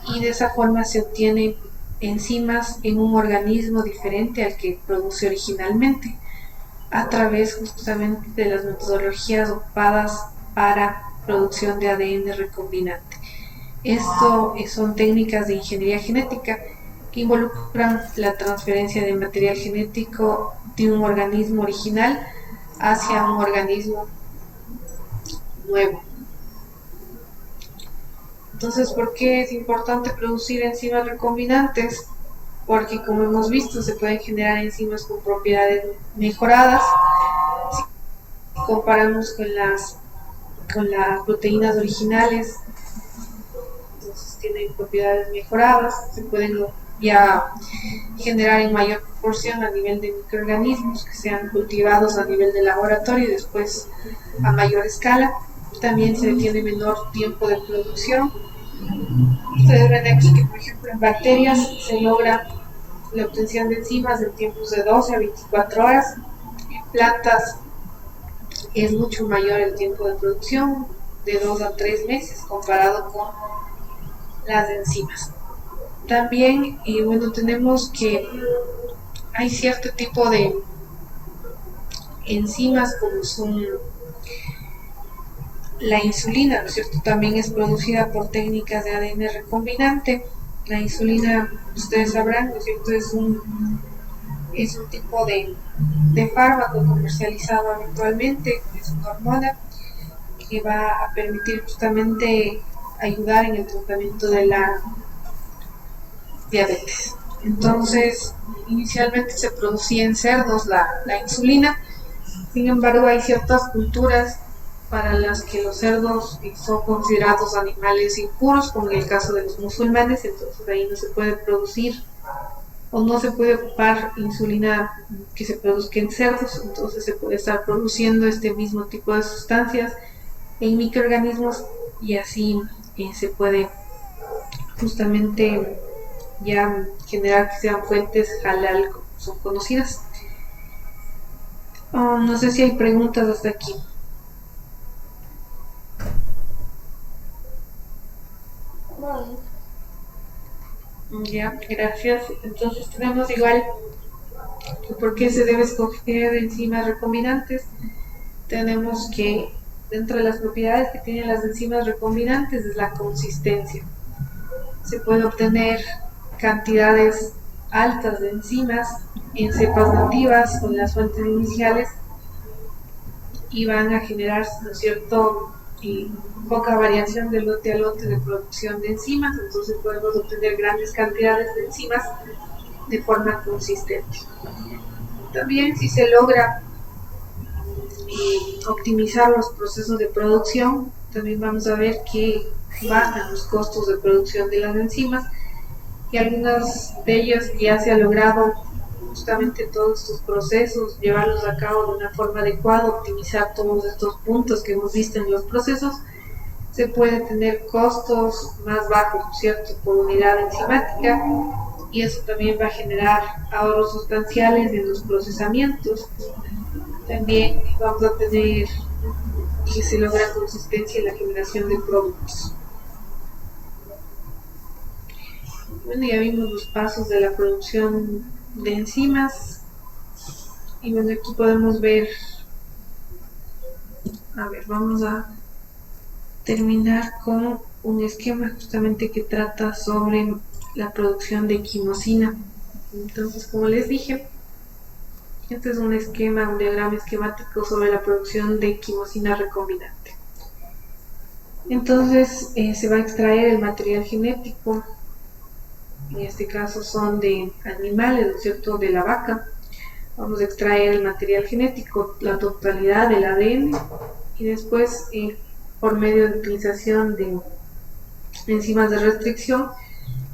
y de esa forma se obtienen enzimas en un organismo diferente al que produce originalmente, a través justamente de las metodologías ocupadas para producción de ADN recombinante. Esto son técnicas de ingeniería genética que involucran la transferencia de material genético de un organismo original hacia un organismo nuevo. Entonces, ¿por qué es importante producir enzimas recombinantes? Porque, como hemos visto, se pueden generar enzimas con propiedades mejoradas. Si comparamos con las proteínas originales, entonces tienen propiedades mejoradas, se pueden ya generar en mayor proporción a nivel de microorganismos que sean cultivados a nivel de laboratorio y después a mayor escala. También se tiene menor tiempo de producción. Ustedes ven aquí que, por ejemplo, en bacterias se logra la obtención de enzimas en tiempos de 12 a 24 horas. En plantas es mucho mayor el tiempo de producción, de 2 a 3 meses, comparado con las enzimas. También, tenemos que hay cierto tipo de enzimas como son la insulina, ¿no es cierto? También es producida por técnicas de ADN recombinante. La insulina, ustedes sabrán, ¿no es cierto?, es un tipo de fármaco comercializado habitualmente, es una hormona que va a permitir justamente ayudar en el tratamiento de la diabetes. Entonces, inicialmente se producía en cerdos la insulina. Sin embargo, hay ciertas culturas para las que los cerdos son considerados animales impuros, como en el caso de los musulmanes. Entonces ahí no se puede producir o no se puede ocupar insulina que se produzca en cerdos. Entonces se puede estar produciendo este mismo tipo de sustancias en microorganismos y así se puede justamente ya generar que sean fuentes halal, como son conocidas. No sé si hay preguntas hasta aquí. Ya, gracias. Entonces tenemos igual por qué se debe escoger enzimas recombinantes. Tenemos que dentro de las propiedades que tienen las enzimas recombinantes es la consistencia. Se puede obtener cantidades altas de enzimas en cepas nativas con las fuentes iniciales y van a generar, ¿no es cierto?, y poca variación de lote a lote de producción de enzimas, entonces podemos obtener grandes cantidades de enzimas de forma consistente. También si se logra optimizar los procesos de producción, también vamos a ver que bajan los costos de producción de las enzimas y algunas de ellas ya se ha logrado justamente todos estos procesos, llevarlos a cabo de una forma adecuada, optimizar todos estos puntos que hemos visto en los procesos, se puede tener costos más bajos, ¿cierto?, por unidad enzimática, y eso también va a generar ahorros sustanciales en los procesamientos. También vamos a tener que se logra consistencia en la generación de productos. Bueno, ya vimos los pasos de la producción de enzimas y bueno, aquí podemos ver, a ver, vamos a terminar con un esquema justamente que trata sobre la producción de quimosina. Entonces, como les dije, este es un esquema, un diagrama esquemático sobre la producción de quimosina recombinante. Entonces se va a extraer el material genético, en este caso son de animales, ¿no es cierto?, de la vaca. Vamos a extraer el material genético, la totalidad del ADN, y después por medio de utilización de enzimas de restricción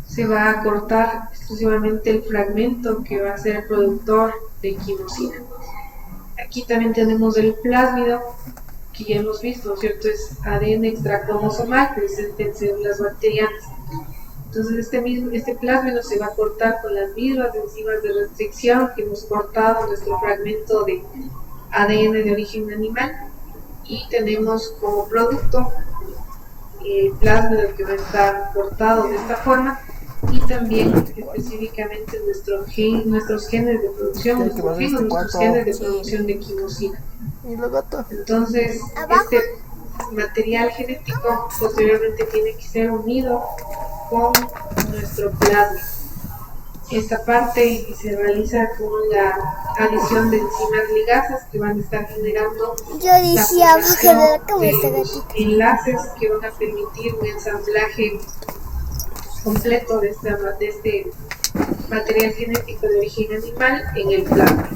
se va a cortar exclusivamente el fragmento que va a ser productor de quimosina. Aquí también tenemos el plásmido, que ya hemos visto, ¿no es cierto?, es ADN extracromosomal presente en células bacterianas. Entonces este plásmido se va a cortar con las mismas enzimas de restricción que hemos cortado nuestro fragmento de ADN de origen animal, y tenemos como producto el plásmido que va a estar cortado de esta forma, y también específicamente nuestros genes de producción, nuestros genes de producción de quimosina. Entonces este material genético posteriormente tiene que ser unido con nuestro plasma. Esta parte se realiza con la adición de enzimas ligasas que van a estar generando enlaces que van a permitir un ensamblaje completo de este material genético de origen animal en el plasma.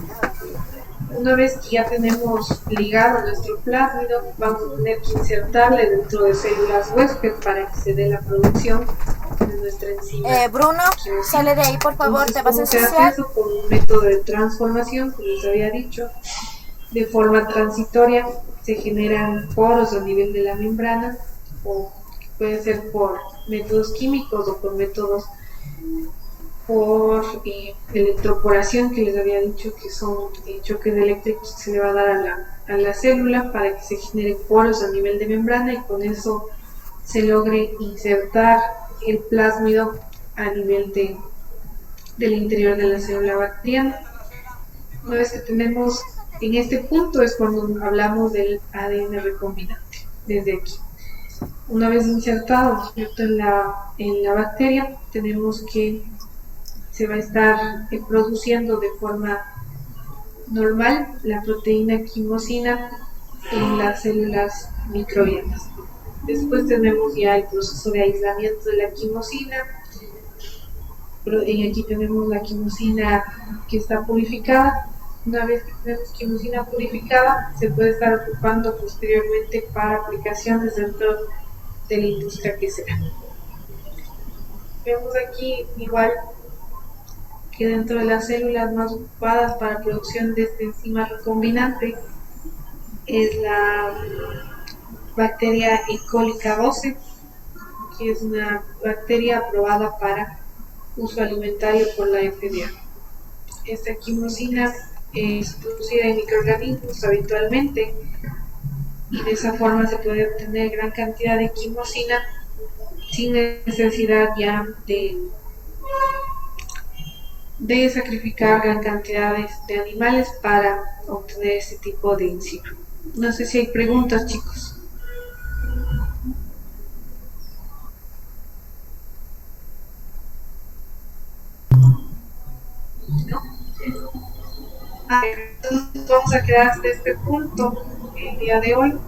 Una vez que ya tenemos ligado nuestro plásmido, vamos a tener que insertarle dentro de células huésped para que se dé la producción de nuestra enzima. Bruno, sale de ahí, por favor. Entonces, te vas a ¿cómo se hace ensuciar? eso? Con un método de transformación, como les había dicho, de forma transitoria. Se generan poros a nivel de la membrana, o puede ser por métodos químicos o por métodos por electroporación, que les había dicho que son choques eléctricos que se le va a dar a la célula para que se generen poros a nivel de membrana y con eso se logre insertar el plásmido a nivel del interior de la célula bacteriana. Una vez que tenemos en este punto es cuando hablamos del ADN recombinante, desde aquí. Una vez insertado, ¿cierto?, en la bacteria, tenemos que se va a estar produciendo de forma normal la proteína quimosina en las células microbianas. Después tenemos ya el proceso de aislamiento de la quimosina. Y aquí tenemos la quimosina que está purificada. Una vez que tenemos quimosina purificada, se puede estar ocupando posteriormente para aplicaciones dentro de la industria que sea. Vemos aquí igual que dentro de las células más ocupadas para la producción de esta enzima recombinante es la bacteria E. coli K12, que es una bacteria aprobada para uso alimentario por la FDA. Esta quimosina es producida en microorganismos habitualmente y de esa forma se puede obtener gran cantidad de quimosina sin necesidad ya de sacrificar gran cantidad de animales para obtener este tipo de enzima. No sé si hay preguntas, chicos. ¿No? Entonces vamos a quedar hasta este punto el día de hoy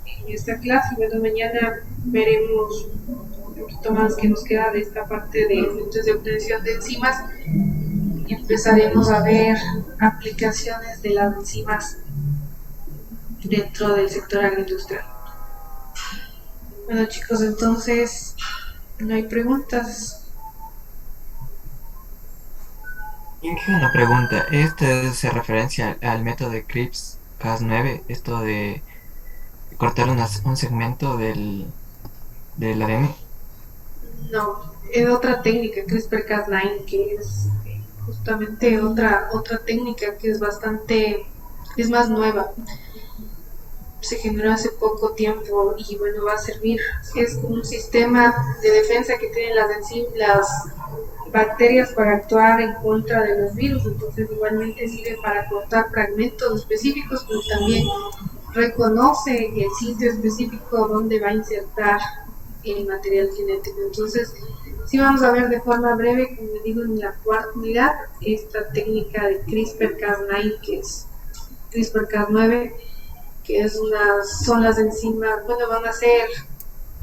en esta clase. Bueno, mañana veremos un poquito más que nos queda de esta parte de efectos de obtención de enzimas y empezaremos a ver aplicaciones de las enzimas dentro del sector agroindustrial. Bueno, chicos, entonces no hay preguntas. Una pregunta, ¿esto se referencia al método de CRISPR-Cas9, esto de cortar un segmento del ADN? No, es otra técnica, CRISPR-Cas9, que es justamente otra técnica que es más nueva. Se generó hace poco tiempo y bueno, va a servir. Es un sistema de defensa que tienen las bacterias para actuar en contra de los virus, entonces igualmente sirve para cortar fragmentos específicos, pero también reconoce el sitio específico donde va a insertar el material genético. Entonces, sí vamos a ver de forma breve, como digo, en la cuarta unidad, esta técnica de CRISPR-Cas9, que es CRISPR-Cas9, que son las enzimas, bueno, van a ser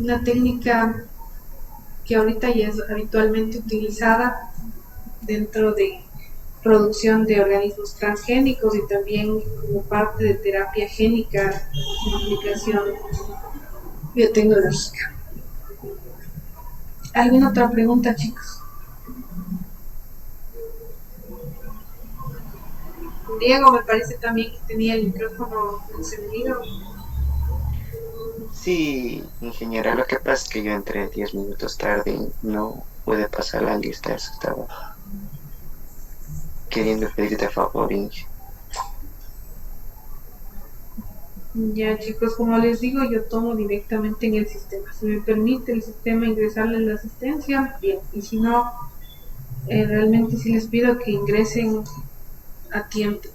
una técnica que ahorita ya es habitualmente utilizada dentro de producción de organismos transgénicos y también como parte de terapia génica en aplicación biotecnológica. ¿Alguna otra pregunta, chicos? Diego, me parece también que tenía el micrófono encendido. Sí, ingeniera, lo que pasa es que yo entré 10 minutos tarde y no pude pasar la lista, eso estaba queriendo pedirte favor, Inge. Ya, chicos, como les digo, yo tomo directamente en el sistema. Si me permite el sistema ingresarle en la asistencia, bien. Y si no, realmente sí les pido que ingresen a tiempo.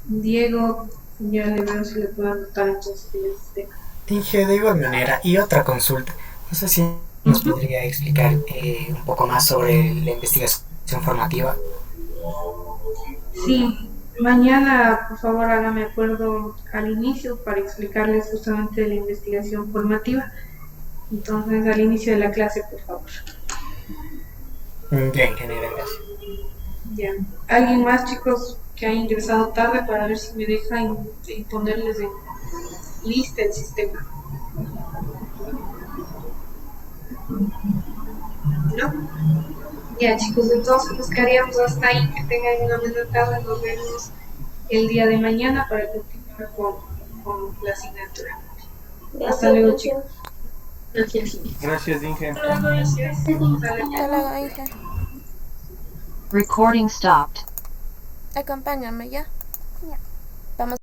Diego, ya le veo si le puedo anotar entonces en el sistema. Inge, de igual manera, y otra consulta. No sé si nos podría explicar un poco más sobre la investigación formativa. Sí, mañana por favor hágame acuerdo al inicio para explicarles justamente la investigación formativa. Entonces al inicio de la clase, por favor. Ya, ingeniera, gracias. Ya. ¿Alguien más, chicos, que haya ingresado tarde para ver si me dejan ponerles en lista el sistema? ¿No? Ya, chicos, entonces nos quedaríamos hasta ahí. Que tengan una buena tarde. Nos vemos el día de mañana para continuar con la asignatura. Hasta luego, chicos. Gracias. Gracias, Inge. Gracias. Hasta luego, Inge. Recording stopped. Acompáñame ya. Ya.